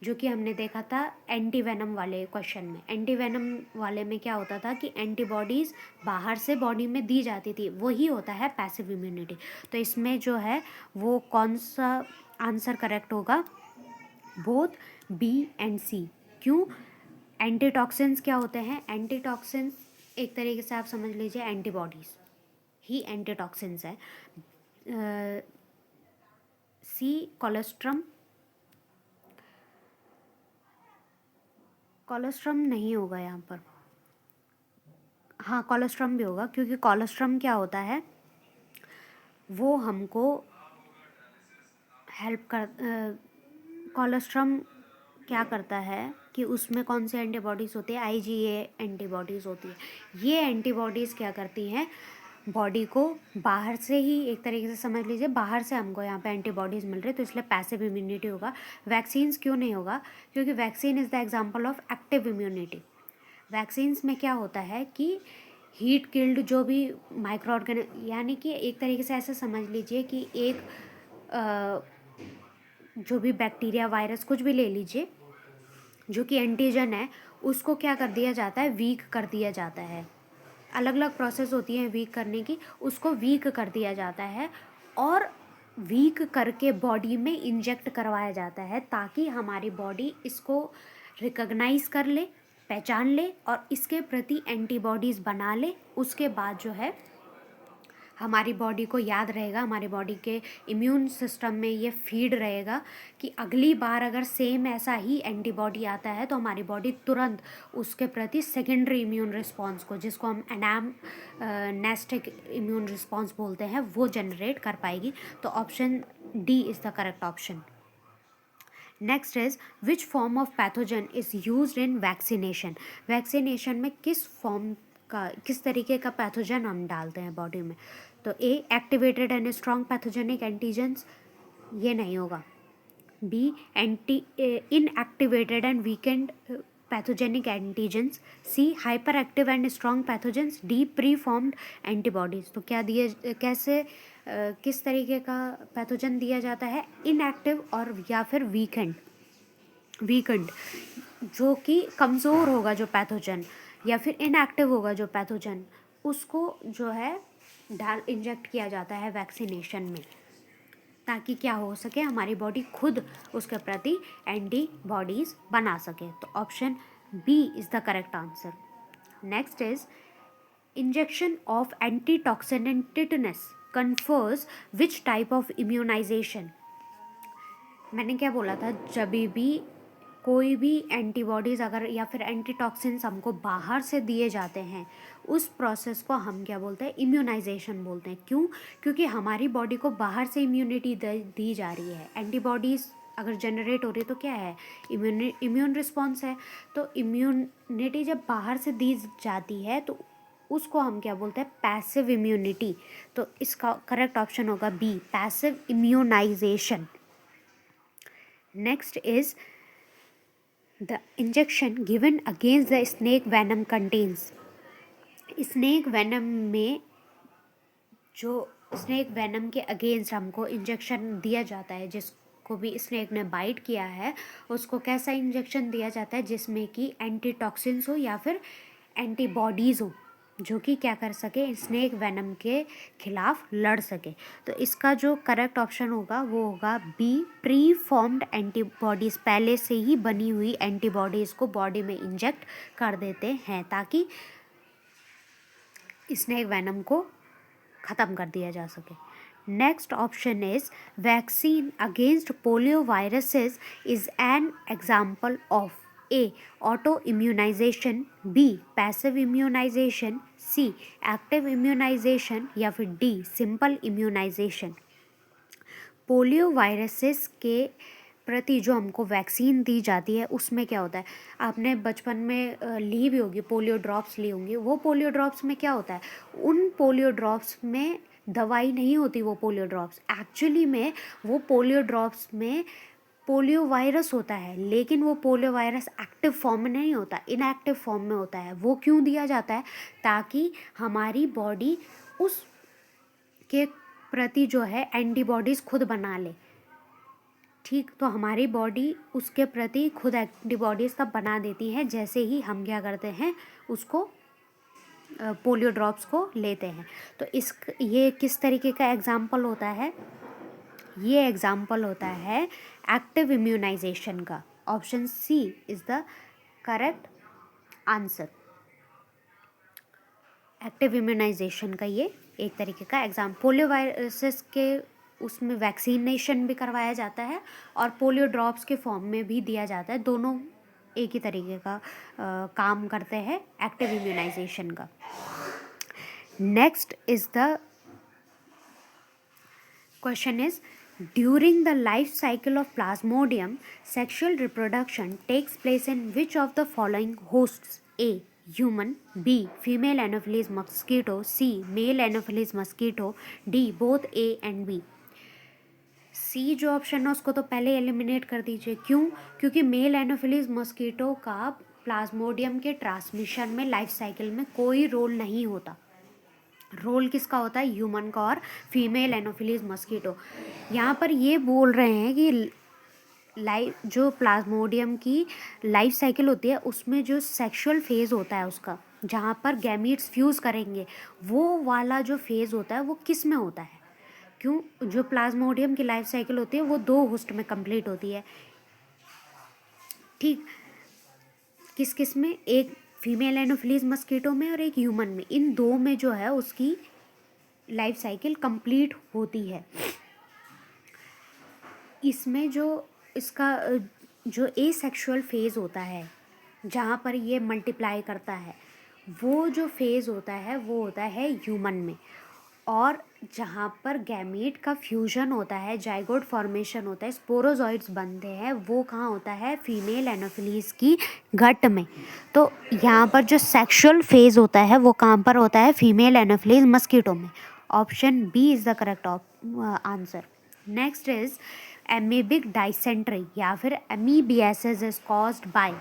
जो कि हमने देखा था एंटीवेनम वाले क्वेश्चन में. एंटीवेनम वाले में क्या होता था कि एंटीबॉडीज़ बाहर से बॉडी में दी जाती थी. वही होता है पैसिव इम्यूनिटी. तो इसमें जो है वो कौन सा आंसर करेक्ट होगा? बोथ बी एंड सी. क्यों? एंटीटॉक्सिन्स क्या होते हैं? एंटीटॉक्सिन्स एक तरीके से आप समझ लीजिए एंटीबॉडीज़ ही एंटीटॉक्सिन्स है. सी कोलेस्ट्रम नहीं होगा यहाँ पर. हाँ, कोलोस्ट्रम भी होगा, क्योंकि कोलोस्ट्रम क्या होता है, वो हमको हेल्प कर कोलोस्ट्रम क्या करता है कि उसमें कौन से एंटीबॉडीज़ होती है, आईजीए एंटीबॉडीज़ होती है। ये एंटीबॉडीज़ क्या करती हैं, बॉडी को बाहर से ही, एक तरीके से समझ लीजिए बाहर से हमको यहाँ पे एंटीबॉडीज़ मिल रही है, तो इसलिए पैसिव इम्यूनिटी होगा। वैक्सीन्स क्यों नहीं होगा, क्योंकि vaccine is the example of active immunity. Vaccines में क्या होता है कि हीट किल्ड जो भी माइक्रो यानी कि एक तरीके से ऐसे समझ लीजिए कि एक जो भी बैक्टीरिया, वायरस, कुछ भी ले लीजिए, जो कि एंटीजन है, उसको क्या कर दिया जाता है, वीक कर दिया जाता है। अलग अलग प्रोसेस होती है वीक करने की, उसको वीक कर दिया जाता है और वीक करके बॉडी में इंजेक्ट करवाया जाता है, ताकि हमारी बॉडी इसको रिकॉग्नाइज कर ले, पहचान ले और इसके प्रति एंटीबॉडीज़ बना ले। उसके बाद जो है हमारी बॉडी को याद रहेगा, हमारी बॉडी के इम्यून सिस्टम में ये फीड रहेगा कि अगली बार अगर सेम ऐसा ही एंटीबॉडी आता है तो हमारी बॉडी तुरंत उसके प्रति सेकेंडरी इम्यून रिस्पॉन्स को, जिसको हम नेस्टिक इम्यून रिस्पॉन्स बोलते हैं, वो जनरेट कर पाएगी। तो option D is the correct option. Next is which form of pathogen is used in vaccination. Vaccination में किस तरीके का पैथोजन हम डालते हैं बॉडी में। तो A activated and strong pathogenic antigens, ये नहीं होगा। B inactivated and weakened pathogenic antigens. C hyperactive and strong pathogens. D preformed antibodies. तो क्या किस तरीके का पैथोजन दिया जाता है, इनएक्टिव और या फिर वीकेंड, जो कि कमज़ोर होगा जो पैथोजन, या फिर इनएक्टिव होगा जो पैथोजन, उसको जो है इंजेक्ट किया जाता है वैक्सीनेशन में, ताकि क्या हो सके, हमारी बॉडी खुद उसके प्रति एंटीबॉडीज़ बना सके। तो option B is the correct answer. Next is injection of antitoxin in tetanus confers which type of immunization. मैंने क्या बोला था, जब भी कोई भी एंटीबॉडीज़ अगर या फिर एंटीटॉक्सिन्स हमको बाहर से दिए जाते हैं, उस प्रोसेस को हम क्या बोलते हैं, इम्यूनाइजेशन बोलते हैं। क्यों, क्योंकि हमारी बॉडी को बाहर से इम्यूनिटी दी जा रही है। एंटीबॉडीज़ अगर जनरेट हो रही है तो क्या है, इम्यून रिस्पॉन्स है। तो इम्यूनिटी जब बाहर से दी जाती है तो उसको हम क्या बोलते हैं, पैसिव इम्यूनिटी। तो इसका करेक्ट ऑप्शन होगा B, passive immunization. Next is the injection given against the snake venom contains. Snake venom में जो स्नेक वेनम के अगेंस्ट हमको इंजेक्शन दिया जाता है, जिसको भी स्नेक ने बाइट किया है, उसको कैसा इंजेक्शन दिया जाता है, जिसमें कि एंटीटॉक्सिन्स हो या फिर एंटीबॉडीज़ हो, जो कि क्या कर सके, स्नेक वेनम के खिलाफ लड़ सके। तो इसका जो करेक्ट ऑप्शन होगा वो होगा बी, प्री फॉर्म्ड एंटीबॉडीज़। पहले से ही बनी हुई एंटीबॉडीज़ को बॉडी में इंजेक्ट कर देते हैं, ताकि स्नेक वेनम को ख़त्म कर दिया जा सके। Next option is vaccine against polio viruses is an example of A auto immunization, B passive immunization, C active immunization या फिर D simple immunization. Polio viruses के प्रति जो हमको वैक्सीन दी जाती है, उसमें क्या होता है, आपने बचपन में ली भी होगी, पोलियो ड्रॉप्स ली होंगी। वो पोलियो ड्रॉप्स में क्या होता है, उन पोलियो ड्रॉप्स में दवाई नहीं होती। वो पोलियो ड्रॉप्स एक्चुअली में, वो पोलियो ड्रॉप्स में पोलियो वायरस होता है, लेकिन वो पोलियो वायरस एक्टिव फॉर्म में नहीं होता, इनएक्टिव फॉर्म में होता है। वो क्यों दिया जाता है, ताकि हमारी बॉडी उस के प्रति जो है एंटीबॉडीज़ खुद बना ले। ठीक, तो हमारी बॉडी उसके प्रति खुद एंटीबॉडीज़ तब बना देती है जैसे ही हम क्या करते हैं, उसको पोलियो ड्रॉप्स को लेते हैं। तो ये किस तरीके का एग्जाम्पल होता है, ये एग्जाम्पल होता है एक्टिव इम्यूनाइजेशन का। Option C is the correct answer. Active immunization का ये एक तरीके का एग्जाम, पोलियो वायरसेस के उसमें वैक्सीनेशन भी करवाया जाता है और पोलियो ड्रॉप्स के फॉर्म में भी दिया जाता है। दोनों एक ही तरीके का काम करते हैं एक्टिव इम्यूनाइजेशन का। Next is the question is, during the life cycle of Plasmodium, sexual reproduction takes place in which of the following hosts? A. Human. B. Female Anopheles mosquito. C. Male Anopheles mosquito. D. Both A and B. सी जो option है उसको तो पहले eliminate कर दीजिए। क्यों? क्योंकि mail anopheles mosquito का प्लाज्मोडियम के ट्रांसमिशन में लाइफ साइकिल में कोई रोल नहीं होता। रोल किसका होता है? ह्यूमन का और फीमेल एनोफिलीज मॉस्किटो। यहाँ पर ये बोल रहे हैं कि लाइफ जो प्लाज्मोडियम की लाइफ साइकिल होती है उसमें जो सेक्सुअल फेज़ होता है उसका, जहाँ पर गैमीट्स फ्यूज़ करेंगे, वो वाला जो फेज़ होता है वो किस में होता है? क्यों? जो प्लाज्मोडियम की लाइफ साइकिल होती है वो 2 होस्ट में कंप्लीट होती है। ठीक, किस किस में? एक फीमेल एनोफिलीज मस्कीटो में और एक ह्यूमन में। इन 2 में जो है उसकी लाइफ साइकिल कंप्लीट होती है। इसमें जो इसका जो एसेक्सुअल फेज़ होता है जहाँ पर ये मल्टीप्लाई करता है, वो जो फेज़ होता है वो होता है ह्यूमन में। और जहाँ पर गैमीट का फ्यूजन होता है, जाइगोट फॉर्मेशन होता है, स्पोरोजॉइड्स बनते हैं, वो कहाँ होता है? फीमेल एनोफिलीज की गट में। तो यहाँ पर जो सेक्सुअल फेज़ होता है वो कहाँ पर होता है? फीमेल एनोफिलीज मस्कीटो में। Option B is the correct answer. Next is amoebic dysentery या फिर amoebiasis is caused by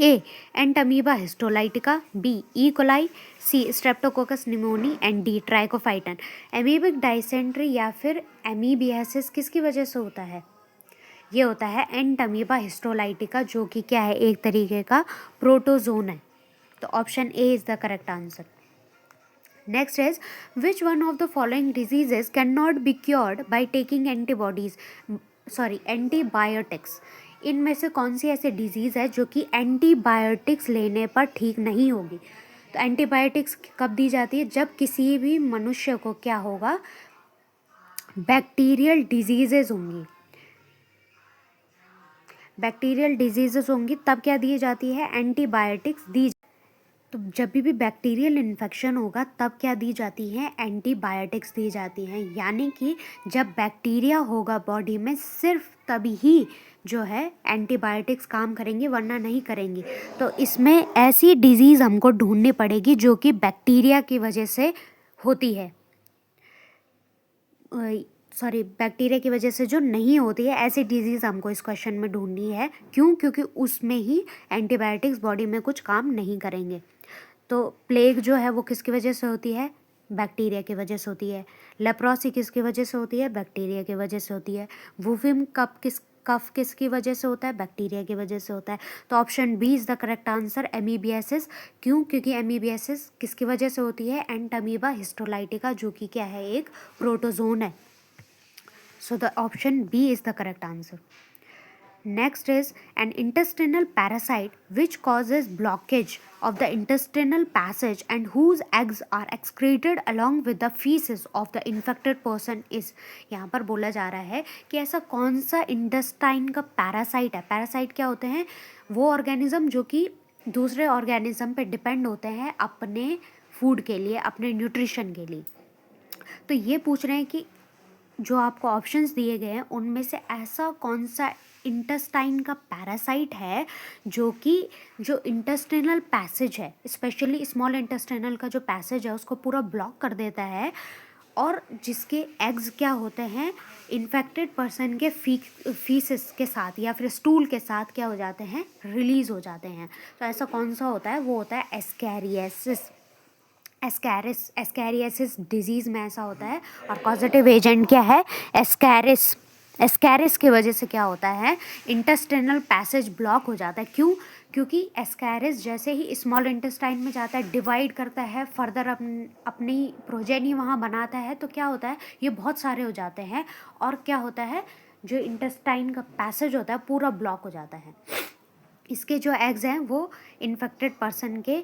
A. Entamoeba histolytica, B. E. Coli, C. Streptococcus pneumoniae and D. Trichophyton. Amoebic dysentery या फिर amoebiasis किसकी वजह से होता है? ये होता है एंटमीबा हिस्टोलाइटिका, जो कि क्या है? एक तरीके का प्रोटोजोन है। तो option A is the correct answer. Next is which one of the following diseases can not be cured by taking antibiotics. इनमें से कौन सी ऐसी डिजीज़ है जो कि एंटीबायोटिक्स लेने पर ठीक नहीं होगी? तो एंटीबायोटिक्स कब दी जाती है? जब किसी भी मनुष्य को क्या होगा? बैक्टीरियल डिजीजेज होंगी। बैक्टीरियल डिजीजेज होंगी तब क्या दी जाती है? एंटीबायोटिक्स दी। तो जब भी बैक्टीरियल इन्फेक्शन होगा तब क्या दी जाती हैं? एंटीबायोटिक्स दी जाती हैं। यानी कि जब बैक्टीरिया होगा बॉडी में सिर्फ तभी ही जो है एंटीबायोटिक्स काम करेंगे, वरना नहीं करेंगी। तो इसमें ऐसी डिजीज़ हमको ढूंढनी पड़ेगी जो कि बैक्टीरिया की वजह से होती है, बैक्टीरिया की वजह से जो नहीं होती है, ऐसी डिजीज़ हमको इस क्वेश्चन में ढूंढनी है। क्यों? क्योंकि उसमें ही एंटीबायोटिक्स बॉडी में कुछ काम नहीं करेंगे। तो प्लेग जो है वो किसकी वजह से होती है? बैक्टीरिया की वजह से होती है। लेप्रोसी किसकी वजह से होती है? बैक्टीरिया की वजह से होती है। वुफिम कफ किसकी वजह से होता है? बैक्टीरिया की वजह से होता है। तो option B is the correct answer, amoebiasis. क्यों? क्योंकि एमीबियासिस किसकी वजह से होती है? एंटमीबा हिस्टोलाइटिका, जो कि क्या है? एक प्रोटोजोन है। So the option B is the correct answer. Next is an intestinal parasite which causes blockage of the intestinal passage and whose eggs are excreted along with the feces of the infected person is। यहाँ पर बोला जा रहा है कि ऐसा कौन सा इंटेस्टाइन का पैरासाइट है। पैरासाइट क्या होते हैं? वो ऑर्गेनिज्म जो कि दूसरे ऑर्गेनिज्म पे डिपेंड होते हैं अपने फूड के लिए, अपने न्यूट्रिशन के लिए। तो ये पूछ रहे हैं कि जो आपको ऑप्शंस दिए गए हैं उनमें से ऐसा कौन सा इंटेस्टाइन का पैरासाइट है जो कि जो इंटेस्टिनल पैसेज है, स्पेशली स्मॉल इंटेस्टाइनल का जो पैसेज है उसको पूरा ब्लॉक कर देता है, और जिसके एग्स क्या होते हैं? इन्फेक्टेड पर्सन के फीसिस के साथ या फिर स्टूल के साथ क्या हो जाते हैं? रिलीज हो जाते हैं। तो ऐसा कौन सा होता है? वो होता है एस्कैरियासिस। एस्कैरियासिस डिजीज़ में ऐसा होता है, और कॉजेटिव एजेंट क्या है? एस्कैरिस की वजह से क्या होता है? इंटेस्टिनल पैसेज ब्लॉक हो जाता है। क्यों? क्योंकि एस्कैरिस जैसे ही स्मॉल इंटेस्टाइन में जाता है, डिवाइड करता है, फर्दर अपनी प्रोजेनी वहाँ बनाता है, तो क्या होता है? ये बहुत सारे हो जाते हैं, और क्या होता है? जो इंटेस्टाइन का पैसेज होता है पूरा ब्लॉक हो जाता है। इसके जो एग्स हैं वो इन्फेक्टेड पर्सन के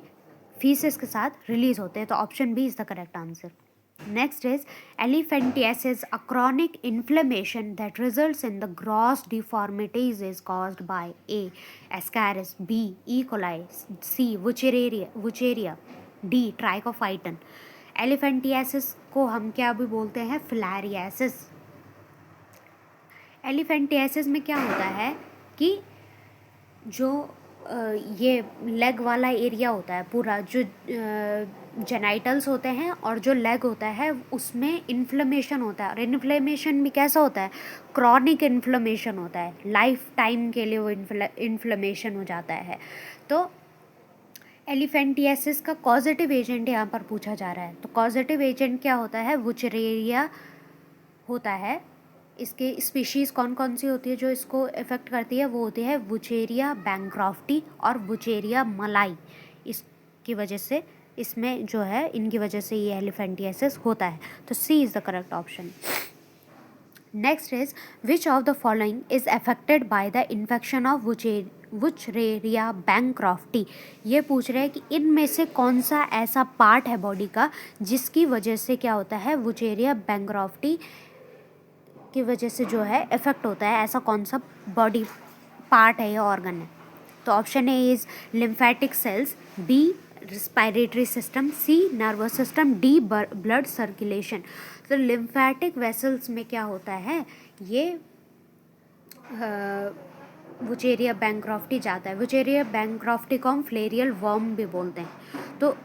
फीसेस के साथ रिलीज होते हैं। तो option B is the correct answer. Next is elephantiasis, a chronic inflammation that results in the gross deformities is caused by A. Ascaris, B. E. coli, C. Wucheria, D. Trichophyton. Elephantiasis को हम क्या भी बोलते हैं? Filariasis. Elephantiasis में क्या होता है कि जो ये लेग वाला एरिया होता है पूरा, जो जेनाइटल्स होते हैं और जो लेग होता है उसमें इन्फ्लेमेशन होता है। और इन्फ्लेमेशन भी कैसा होता है? क्रॉनिक इन्फ्लेमेशन होता है, लाइफ टाइम के लिए वो इन्फ्लेमेशन हो जाता है। तो एलिफेंटियासिस का कॉजेटिव एजेंट यहाँ पर पूछा जा रहा है। तो कॉजेटिव एजेंट क्या होता है? वुचेरिया होता है। इसके स्पीशीज़ कौन कौन सी होती है जो इसको इफ़ेक्ट करती है? वो होती है वुचेरिया बैंक्रॉफ्टी और वुचेरिया मलाई। इसकी वजह से इसमें जो है, इनकी वजह से ये एलिफेंटियासिस होता है। तो C is the correct option. Next is which of the following is affected by the infection of Wuchereria bancrofti. ये पूछ रहे हैं कि इनमें से कौन सा ऐसा पार्ट है बॉडी का जिसकी वजह से क्या होता है? वुचेरिया बैंक्रॉफ्टी की वजह से जो है इफेक्ट होता है, ऐसा कौन सा बॉडी पार्ट है या ऑर्गन है? तो option A is lymphatic cells, B respiratory system, C nervous system, D blood circulation. तो लिम्फेटिक वेसल्स में क्या होता है? ये वुचेरिया बैंक्रॉफ्टी जाता है। वुचेरिया बैंक्रॉफ्टी को हम फ्लेरियल वर्म भी बोलते हैं। तो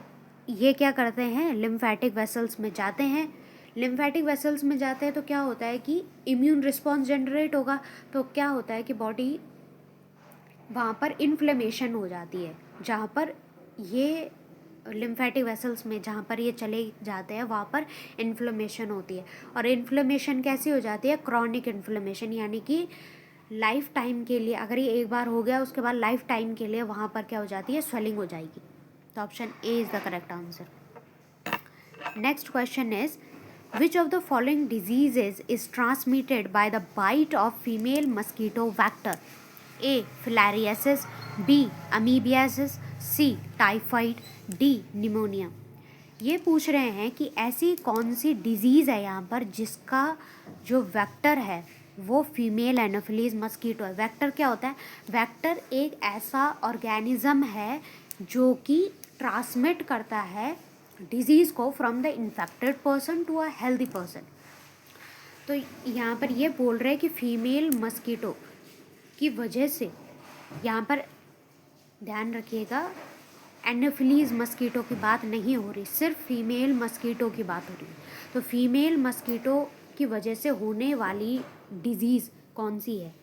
ये क्या करते हैं? लिम्फेटिक वेसल्स में जाते हैं। लिम्फेटिक वेसल्स में जाते हैं तो क्या होता है कि इम्यून रिस्पॉन्स जनरेट होगा। तो क्या होता है कि बॉडी वहाँ पर इन्फ्लेमेशन हो जाती है। जहाँ पर ये लिम्फेटिक वेसल्स में जहाँ पर ये चले जाते हैं वहाँ पर इन्फ्लेमेशन होती है। और इन्फ्लेमेशन कैसी हो जाती है? क्रॉनिक इन्फ्लेमेशन, यानी कि लाइफ टाइम के लिए, अगर ये एक बार हो गया उसके बाद लाइफ टाइम के लिए वहाँ पर क्या हो जाती है? स्वेलिंग हो जाएगी। तो option A is the correct answer. Next question is which of the following diseases is transmitted by the bite of female mosquito vector? A. filariasis, B. amoebiasis, C. typhoid, D. pneumonia। ये पूछ रहे हैं कि ऐसी कौन सी disease है यहाँ पर जिसका जो वेक्टर है वो फीमेल एनोफिलीज मस्कीटो है। वेक्टर क्या होता है? वेक्टर एक ऐसा ऑर्गेनिज्म है जो कि ट्रांसमिट करता है डिजीज़ को from the infected person to a healthy person. तो यहाँ पर ये बोल रहे हैं कि फीमेल मस्कीटो की वजह से, यहाँ पर ध्यान रखिएगा एनोफिलीज मस्कीटो की बात नहीं हो रही, सिर्फ फीमेल मस्कीटो की बात हो रही है। तो फीमेल मस्कीटो की वजह से होने वाली डिजीज़ कौन सी है?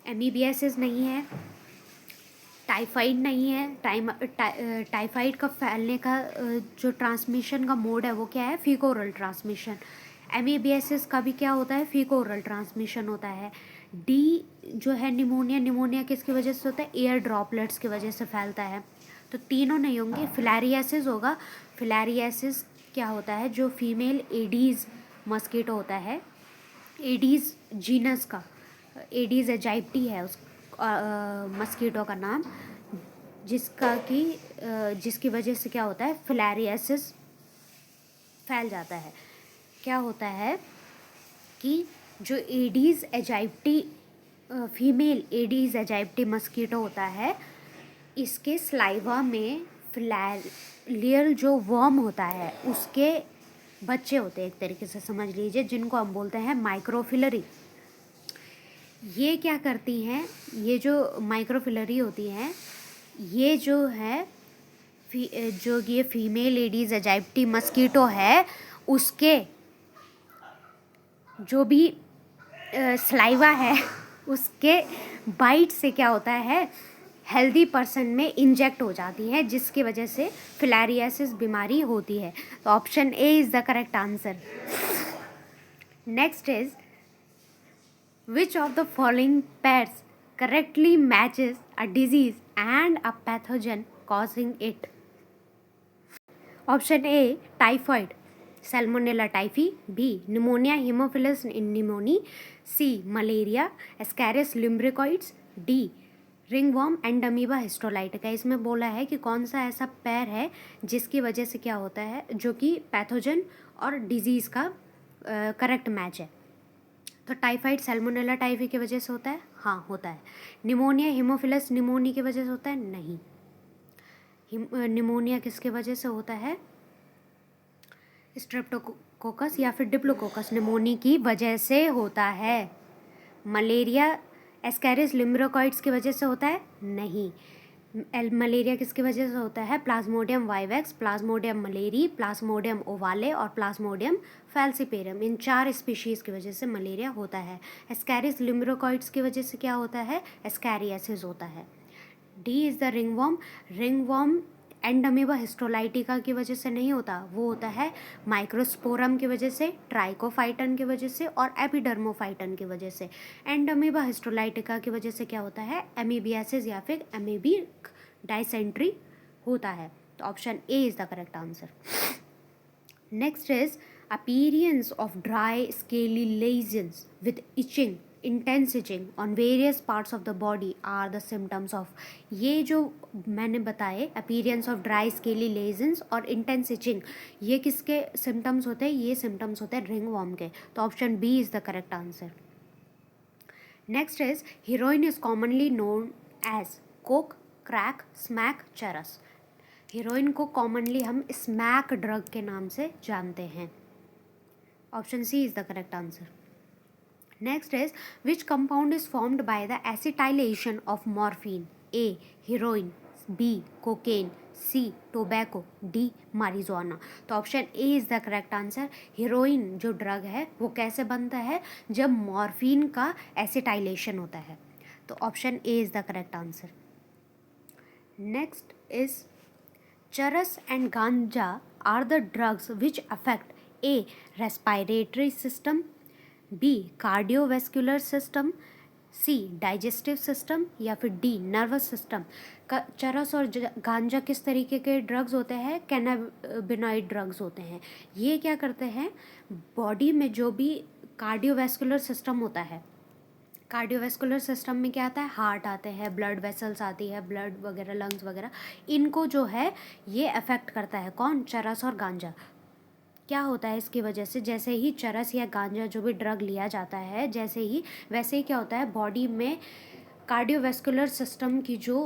एमीबियासिस नहीं है, टाइफाइड नहीं है। टाइफाइड का फैलने का जो ट्रांसमिशन का मोड है वो क्या है? फीको ओरल ट्रांसमिशन। एमीबियासिस का भी क्या होता है? फीको ओरल ट्रांसमिशन होता है। डी जो है निमोनिया, निमोनिया किसकी वजह से होता है? एयर ड्रॉपलेट्स की वजह से फैलता है। तो तीनों नहीं होंगे, फिलारियासिस होगा। फिलारियासिस क्या होता है? जो फीमेल एडीज़ मस्कीटो होता है, एडीज़ जीनस का, एडीज़ एजाइप्टी है उस मस्कीटो का नाम, जिसकी वजह से क्या होता है? फिलारियासिस फैल जाता है। क्या होता है कि जो एडीज़ एजाइप्टी फीमेल एडीज़ एजाइप्टी मस्कीटो होता है, इसके स्लाइवा में फिलारियल जो वर्म होता है उसके बच्चे होते हैं, एक तरीके से समझ लीजिए, जिनको हम बोलते हैं माइक्रोफिलरी। ये क्या करती हैं? ये जो माइक्रोफिलरी होती हैं, ये जो है जो ये फीमेल एडीज़ एजाइप्टी मस्कीटो है उसके जो भी स्लाइवा है उसके बाइट से क्या होता है? हेल्दी पर्सन में इंजेक्ट हो जाती है, जिसकी वजह से फिलारियासिस बीमारी होती है। तो option A is the correct answer. Next is which of the following pairs correctly matches a disease and a pathogen causing it? Option A typhoid, salmonella typhi, B pneumonia haemophilus pneumoniae, C malaria ascaris lumbricoides, D ringworm and amoeba histolytica. इसमें बोला है कि कौन सा ऐसा पैर है जिसकी वजह से क्या होता है, जो कि पैथोजन और डिजीज़ का करेक्ट मैच है। तो टाइफाइड सैल्मोनेला टाइफी की वजह से होता है, हाँ होता है। निमोनिया हीमोफिलस निमोनी की वजह से होता है, नहीं। निमोनिया किसके वजह से होता है, स्ट्रेप्टोकोकस या फिर डिप्लोकोकस निमोनी की वजह से होता है। मलेरिया एस्कैरिस लिम्ब्रोकॉइड्स की वजह से होता है, नहीं। मलेरिया किसकी वजह से होता है, Plasmodium vivax, Plasmodium malariae, Plasmodium ovale और प्लाज्मोडियम फैल्सिपेरम, इन 4 स्पीशीज़ की वजह से मलेरिया होता है। एस्कैरिस लिम्ब्रोकॉइड्स की वजह से क्या होता है, एस्कैरियासिस होता है। D is the ringworm. Ringworm Entamoeba histolytica की वजह से नहीं होता, वो होता है माइक्रोस्पोरम की वजह से, ट्राइकोफाइटन की वजह से और एपिडर्मोफाइटन की वजह से। एंडमीबा हिस्टोलाइटिका की वजह से क्या होता है, एमीबियासिस या फिर एमीबिक डाइसेंट्री होता है। तो option A is the correct answer. Next is appearance of dry scaly lesions with itching, intense itching on various parts of the body are the symptoms of। ये जो मैंने बताए appearance of dry scaly lesions और intense itching, ये किसके symptoms होते हैं, ये symptoms होते हैं ringworm के। तो option B is the correct answer. Next is heroin is commonly known as coke, crack, smack, charas. Heroin को कॉमनली हम स्मैक ड्रग के नाम से जानते हैं। Option C is the correct answer. Next is which compound is formed by the acetylation of morphine. A heroin, B cocaine, C tobacco, D marijuana. तो option A is the correct answer. Heroin जो drug है वो कैसे बनता है, जब morphine का acetylation होता है। तो option A is the correct answer. Next is charas and ganja are the drugs which affect A respiratory system, B cardiovascular system, C digestive system या फिर D nervous system। चरस और गांजा किस तरीके के ड्रग्स होते हैं, कैनाबिनॉइड ड्रग्स होते हैं। ये क्या करते हैं, बॉडी में जो भी कार्डियोवैस्कुलर सिस्टम होता है, कार्डियोवैस्कुलर सिस्टम में क्या आता है, हार्ट आते हैं, ब्लड वेसल्स आती है, ब्लड वगैरह, लंग्स वगैरह, इनको जो है ये अफेक्ट करता है। कौन, चरस और गांजा। क्या होता है इसकी वजह से, जैसे ही चरस या गांजा जो भी ड्रग लिया जाता है, वैसे ही क्या होता है, बॉडी में कार्डियोवैस्कुलर सिस्टम की जो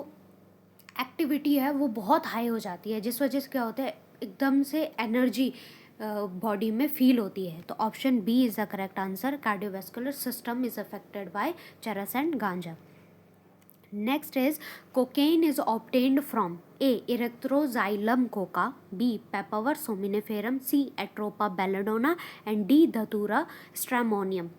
एक्टिविटी है वो बहुत हाई हो जाती है, जिस वजह से क्या होता है, एकदम से एनर्जी बॉडी में फील होती है। तो option B is the correct answer. Cardiovascular system is affected by charas and ganja. Next is cocaine is obtained from A Erythroxylum coca, B Papaver somniferum, C Atropa belladonna and D Datura stramonium.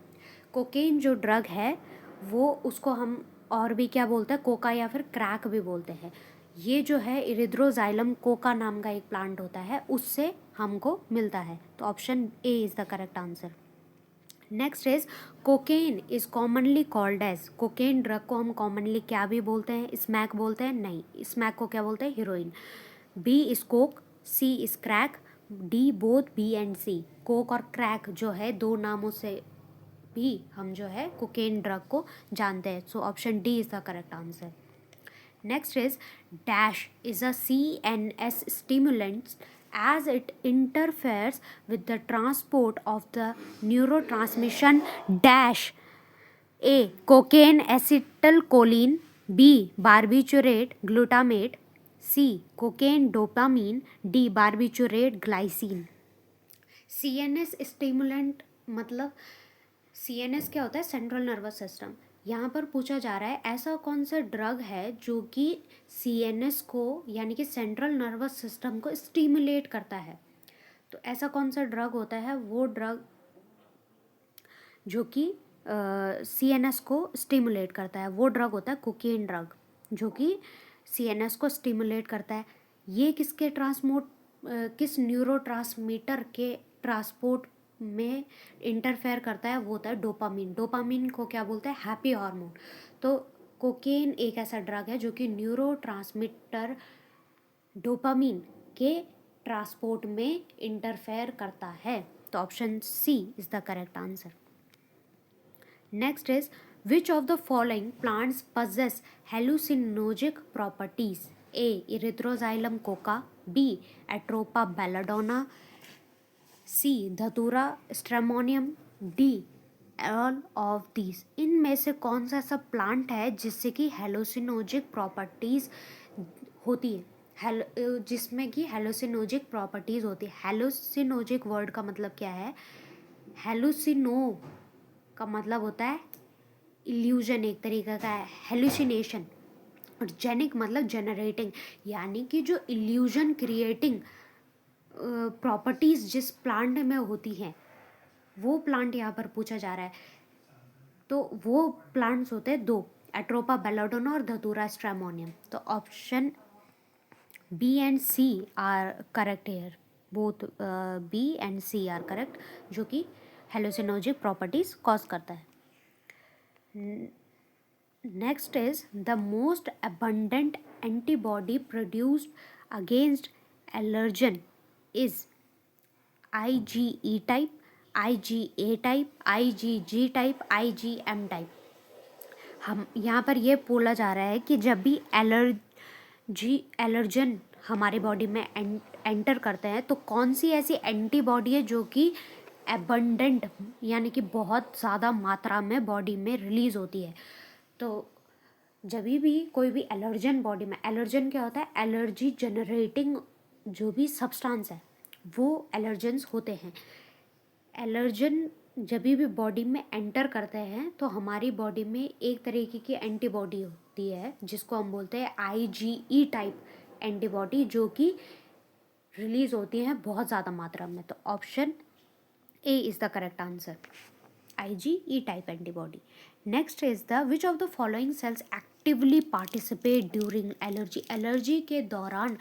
Cocaine जो drug है वो, उसको हम और भी क्या बोलते हैं, कोका या फिर क्रैक भी बोलते हैं। ये जो है इरिथ्रोजाइलम कोका नाम का एक प्लांट होता है, उससे हमको मिलता है। तो option A is the correct answer. Next is cocaine is commonly called as. Cocaine drug को हम कॉमनली क्या भी बोलते हैं, स्मैक बोलते हैं, नहीं, स्मैक को क्या बोलते हैं, heroin. B is coke, C is crack, D both B and C. Coke और क्रैक जो है, दो नामों से भी हम जो है कोकेन ड्रग को जानते हैं। So option D is the correct answer. Next is dash is a CNS stimulant as it interferes with the transport of the neurotransmission dash A cocaine acetylcholine, B barbiturate glutamate, C cocaine dopamine, D barbiturate glycine। CNS stimulant मतलब CNS क्या होता है, central nervous system. यहाँ पर पूछा जा रहा है ऐसा कौन सा ड्रग है जो कि CNS को यानी कि सेंट्रल नर्वस सिस्टम को स्टिमुलेट करता है। तो ऐसा कौन सा ड्रग होता है, वो ड्रग जो कि CNS को स्टिमुलेट करता है, वो ड्रग होता है कोकेन ड्रग, जो कि CNS को स्टिमुलेट करता है। ये किस न्यूरोट्रांसमीटर के ट्रांसपोर्ट में इंटरफेयर करता है, वो होता है डोपामिन। डोपामिन को क्या बोलते हैं, हैप्पी हार्मोन। तो कोकेन एक ऐसा ड्रग है जो कि न्यूरोट्रांसमीटर डोपामिन के ट्रांसपोर्ट में इंटरफेयर करता है। तो option C is the correct answer. Next is which of the following plants possess hallucinogenic properties? A erythroxylum coca, B atropa belladonna, C datura, stramonium, D all of these. इनमें से कौन सा ऐसा plant है जिससे कि हेलोसिनोजिक प्रॉपर्टीज होती है, जिसमें कि हेलोसिनोजिक प्रॉपर्टीज होती है। हेलोसिनोजिक वर्ड का मतलब क्या है? हेलुसिनो का मतलब होता है इल्यूजन, एक तरीके का है हेलुसिनेशन, और जेनिक मतलब जनरेटिंग, यानी कि जो इल्यूजन क्रिएटिंग प्रॉपर्टीज जिस प्लांट में होती हैं वो प्लांट यहाँ पर पूछा जा रहा है। तो वो प्लांट्स होते हैं दो, एट्रोपा बेलाडोना और धतूरा स्ट्रेमोनियम। तो option B and C are correct here, both B and C are correct, जो कि हेलोसिनोजिक प्रॉपर्टीज कॉज करता है। Next is the most abundant antibody produced against allergen is IgE type, IgA type, IgG type, IgM type। हम यहाँ पर ये बोला जा रहा है कि जब भी एलर्जन हमारे बॉडी में एंटर करते हैं तो कौन सी ऐसी एंटीबॉडी है जो कि एबंडेंट यानी कि बहुत ज़्यादा मात्रा में बॉडी में रिलीज होती है। तो जब भी कोई भी एलर्जन बॉडी में, एलर्जन क्या होता है? एलर्जी जनरेटिंग जो भी सब्सटेंस है वो एलर्जेंस होते हैं। एलर्जन जब भी बॉडी में एंटर करते हैं तो हमारी बॉडी में एक तरीके की एंटीबॉडी होती है जिसको हम बोलते हैं IgE टाइप एंटीबॉडी, जो कि रिलीज होती है बहुत ज़्यादा मात्रा में। तो option A is the correct answer, IgE type antibody. Next is the which of the following sales actively participate during allergy. Allergy के दौरान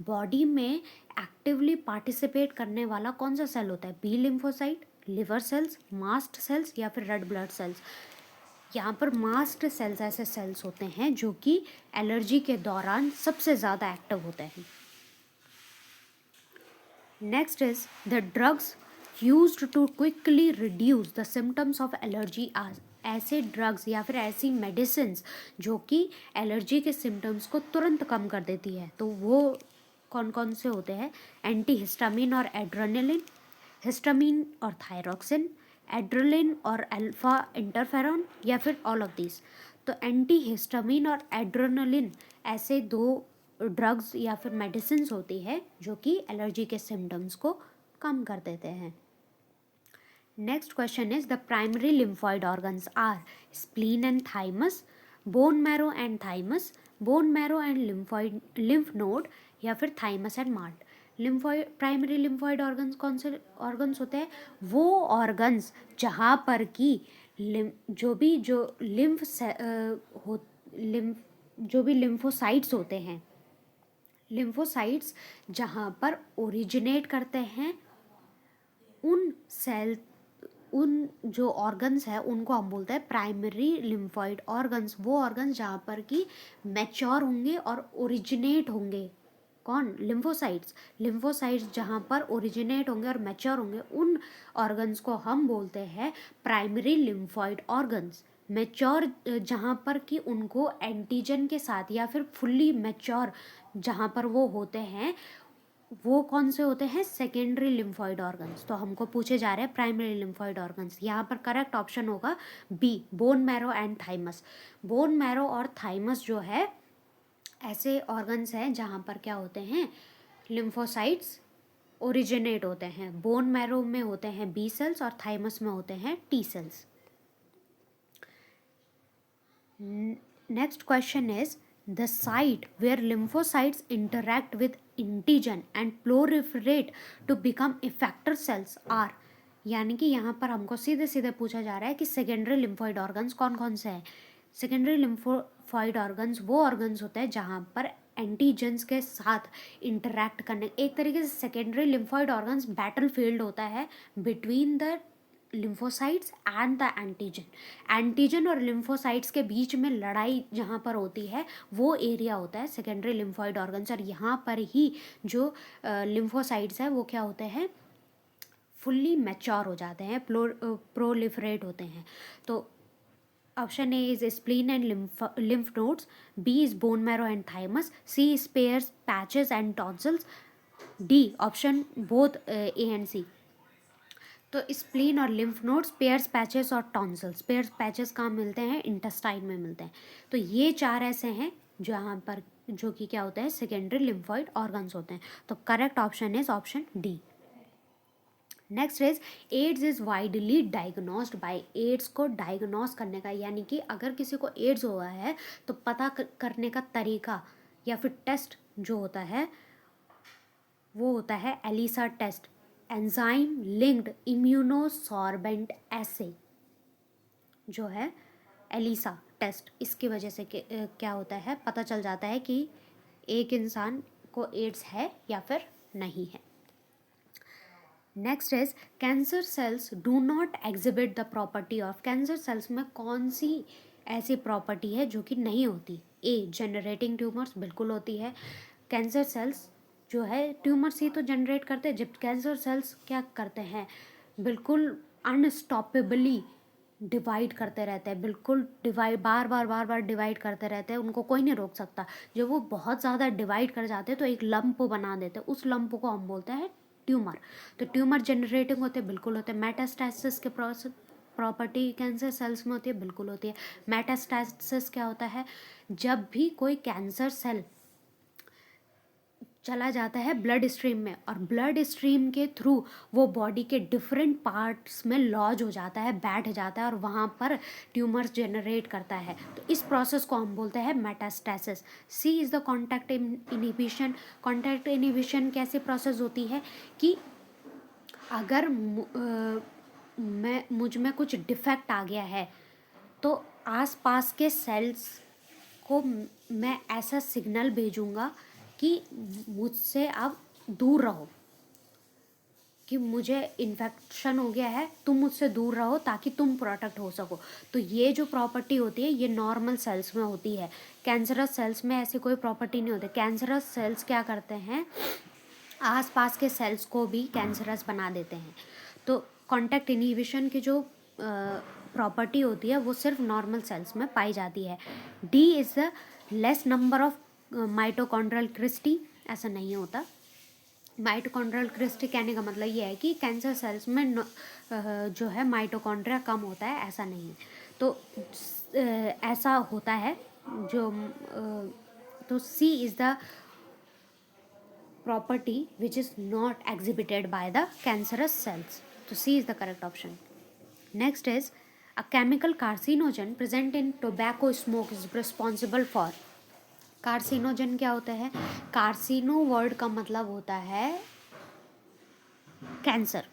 बॉडी में एक्टिवली पार्टिसिपेट करने वाला कौन सा सेल होता है? B lymphocyte, liver cells, mast cells या फिर रेड ब्लड सेल्स। यहाँ पर मास्ट सेल्स ऐसे सेल्स होते हैं जो कि एलर्जी के दौरान सबसे ज़्यादा एक्टिव होते हैं। Next is the drugs used to quickly reduce the symptoms of allergy are. ऐसे ड्रग्स या फिर ऐसी मेडिसिन्स जो कि एलर्जी के सिम्टम्स को तुरंत कम कर देती है, तो वो कौन कौन से होते हैं? एंटी हिस्टामिन और एड्रेनलिन, हिस्टामिन और थायरोक्सिन, एड्रेलिन और अल्फा इंटरफेरॉन या फिर ऑल ऑफ दिस। तो एंटी हिस्टामिन और एड्रेनलिन ऐसे दो ड्रग्स या फिर मेडिसिन्स होती है जो कि एलर्जी के सिम्टम्स को कम कर देते हैं। Next question is the primary lymphoid organs are spleen and thymus, bone marrow and thymus, bone marrow and lymphoid lymph node या फिर thymus and mart. Lymphoid primary lymphoid organs कौन से ऑर्गन्स होते हैं? वो ऑर्गन्स जहाँ पर कि जो भी लिम्फोसाइट्स होते हैं, लिम्फोसाइट्स जहाँ पर ओरिजिनेट करते हैं, उन जो ऑर्गन्स है उनको हम बोलते हैं प्राइमरी लिम्फॉइड ऑर्गन्स। वो ऑर्गन्स जहाँ पर कि मैच्योर होंगे और ओरिजिनेट होंगे। कौन? लिम्फोसाइट्स। लिम्फोसाइट्स जहाँ पर ओरिजिनेट होंगे और मैच्योर होंगे उन ऑर्गन्स को हम बोलते हैं प्राइमरी लिम्फॉइड ऑर्गन्स। मैच्योर जहाँ पर कि उनको एंटीजन के साथ या फिर फुल्ली मैच्योर जहाँ पर वो होते हैं वो कौन से होते हैं? Secondary lymphoid organs. तो हमको पूछे जा रहे हैं प्राइमरी लिम्फॉइड ऑर्गन्स। यहाँ पर करेक्ट ऑप्शन होगा B, bone marrow and thymus. Bone marrow और थाइमस जो है ऐसे ऑर्गन्स हैं जहाँ पर क्या होते हैं? लिम्फोसाइट्स ओरिजिनेट होते हैं। बोन मैरो में होते हैं बी सेल्स और थाइमस में होते हैं T cells. Next question is the site where lymphocytes interact with antigen and proliferate to become effector cells are। यानी कि यहाँ पर हमको सीधे सीधे पूछा जा रहा है कि सेकेंडरी लिम्फॉइड ऑर्गन्स कौन कौन से हैं। सेकेंडरी लिम्फोइड ऑर्गन्स वो ऑर्गन्स होते हैं जहाँ पर एंटीजेंस के साथ इंटरैक्ट करने, एक तरीके से secondary lymphoid organs battle field होता है between the lymphocytes and the antigen. Antigen और लिम्फोसाइट्स के बीच में लड़ाई जहाँ पर होती है वो एरिया होता है सेकेंडरी लिम्फॉइड ऑर्गन्स। और यहाँ पर ही जो लिम्फोसाइट्स है वो क्या होते हैं? फुल्ली मैच्योर हो जाते हैं, प्रोलिफरेट होते हैं। तो option A is spleen and lymph nodes, B is bone marrow and thymus, C Peyer's patches and tonsils, D option both A and C. तो स्प्लीन और लिम्फ नोड्स, पेयर्स पैचेस और tonsils. Peyer's patches कहाँ मिलते हैं? Intestine में मिलते हैं। तो ये 4 ऐसे हैं जहाँ पर जो कि क्या होते हैं? सेकेंडरी लिम्फोइड ऑर्गन्स होते हैं। तो correct option is option D. Next is AIDS is widely diagnosed by. AIDS को डायग्नोस करने का, यानी कि अगर किसी को एड्स हुआ है तो पता करने का तरीका या फिर टेस्ट जो होता है वो होता है ELISA test, enzyme linked immunosorbent assay जो है एलिसा टेस्ट। इसकी वजह से क्या होता है? पता चल जाता है कि एक इंसान को एड्स है या फिर नहीं है। Next is cancer cells do not exhibit the property of. Cancer cells में कौन सी ऐसी प्रॉपर्टी है जो कि नहीं होती? ए जनरेटिंग ट्यूमर्स, बिल्कुल होती है। कैंसर सेल्स जो है ट्यूमर्स ही तो जनरेट करते हैं, जब कैंसर सेल्स क्या करते हैं? बिल्कुल अनस्टॉपेबली डिवाइड करते रहते हैं, बिल्कुल डिवाइड बार बार डिवाइड करते रहते हैं, उनको कोई नहीं रोक सकता। जब वो बहुत ज़्यादा डिवाइड कर जाते हैं तो एक लंप बना देते हैं, उस लंप को हम बोलते हैं ट्यूमर। तो ट्यूमर जनरेटिंग होते हैं, बिल्कुल होते हैं। मेटास्टैसिस के प्रोसेस प्रॉपर्टी कैंसर सेल्स में होती है, बिल्कुल होती है। मेटास्टैसिस क्या होता है? जब भी कोई कैंसर सेल चला जाता है ब्लड स्ट्रीम में और ब्लड स्ट्रीम के थ्रू वो बॉडी के डिफरेंट पार्ट्स में लॉज हो जाता है, बैठ जाता है और वहाँ पर ट्यूमर्स जनरेट करता है। तो इस प्रोसेस को हम बोलते हैं metastasis. C is the contact inhibition. Contact inhibition कैसे प्रोसेस होती है कि अगर मुझ में कुछ डिफेक्ट आ गया है तो आसपास के सेल्स को मैं ऐसा सिग्नल भेजूंगा कि मुझसे अब दूर रहो, कि मुझे इन्फेक्शन हो गया है, तुम मुझसे दूर रहो ताकि तुम प्रोटेक्ट हो सको। तो ये जो प्रॉपर्टी होती है ये नॉर्मल सेल्स में होती है, कैंसरस सेल्स में ऐसी कोई प्रॉपर्टी नहीं होती। कैंसरस सेल्स क्या करते हैं? आसपास के सेल्स को भी कैंसरस बना देते हैं। तो कॉन्टैक्ट इनहिबिशन की जो प्रॉपर्टी होती है वो सिर्फ नॉर्मल सेल्स में पाई जाती है। D is the less number of mitochondrial cristae. ऐसा नहीं होता। माइटोकॉन्ड्रियल क्रिस्टी कहने का मतलब ये है कि कैंसर सेल्स में जो है माइटोकॉन्ड्रिया कम होता है, ऐसा नहीं है। तो ऐसा होता है जो तो C is the property which is not exhibited by the cancerous cells. So C is the correct option. Next is a chemical carcinogen present in tobacco smoke is responsible for. Carcinogen क्या होता है? कार्सिनो word का मतलब होता है cancer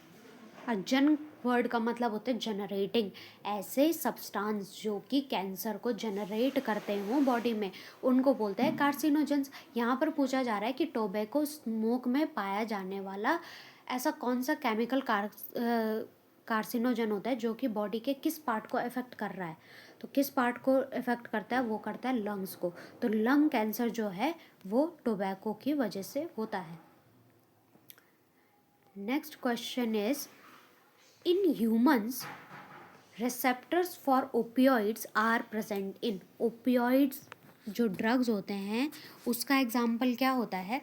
और जन word का मतलब होता है जनरेटिंग। ऐसे सब्सटेंस जो कि कैंसर को जनरेट करते हों बॉडी में उनको बोलते हैं कार्सिनोजेंस। यहाँ पर पूछा जा रहा है कि टोबैको स्मोक में पाया जाने वाला ऐसा कौन सा केमिकल कार्सिनोजन होता है जो कि बॉडी के किस पार्ट को अफेक्ट कर रहा है। तो किस पार्ट को अफेक्ट करता है? वो करता है लंग्स को। तो लंग कैंसर जो है वो टोबैको की वजह से होता है। Next question is in humans receptors for opioids are present in। opioids जो ड्रग्स होते हैं उसका एग्जाम्पल क्या होता है?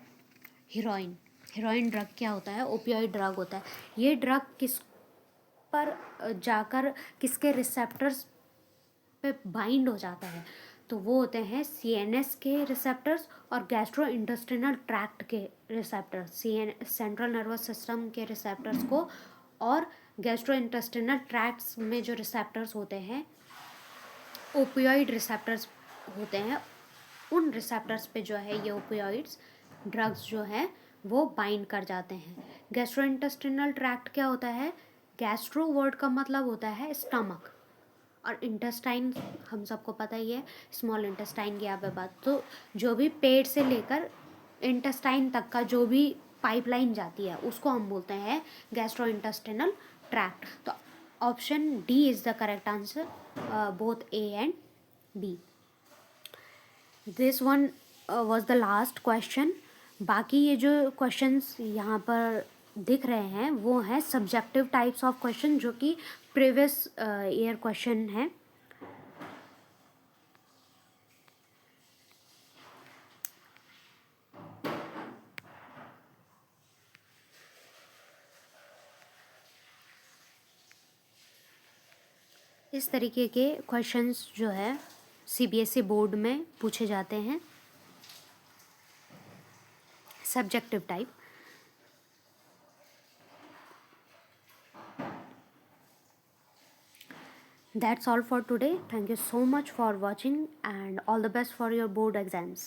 हीरोइन। हीरोइन ड्रग क्या होता है? ओपियोइड ड्रग होता है। ये ड्रग किस पर जाकर किसके रिसेप्टर्स पे बाइंड हो जाता है? तो वो होते हैं सीएनएस के रिसेप्टर्स और गैस्ट्रो इंटेस्टिनल ट्रैक्ट के रिसेप्टर्स। सेंट्रल नर्वस सिस्टम के रिसेप्टर्स को और गैस्ट्रो इंटेस्टिनल ट्रैक्ट्स में जो रिसेप्टर्स होते हैं ओपियोइड रिसेप्टर्स होते हैं, उन रिसेप्टर्स पे जो है ये ओपियोइड्स ड्रग्स जो हैं वो बाइंड कर जाते हैं। गैस्ट्रो इंटेस्टिनल ट्रैक्ट क्या होता है? गैस्ट्रो वर्ड का मतलब होता है स्टमक और इंटेस्टाइन हम सबको पता ही है, स्मॉल इंटेस्टाइन की यहाँ पे बात। तो जो भी पेट से लेकर इंटेस्टाइन तक का जो भी पाइपलाइन जाती है उसको हम बोलते हैं गैस्ट्रो इंटेस्टिनल ट्रैक्ट। तो option D is the correct answer, both A and B. This one was the last question. बाकी ये जो क्वेश्चंस यहाँ पर दिख रहे हैं वो हैं सब्जेक्टिव टाइप्स ऑफ क्वेश्चन जो कि प्रीवियस ईयर क्वेश्चन है। इस तरीके के क्वेश्चंस जो है सीबीएसई बोर्ड में पूछे जाते हैं, subjective type. That's all for today. Thank you so much for watching and all the best for your board exams.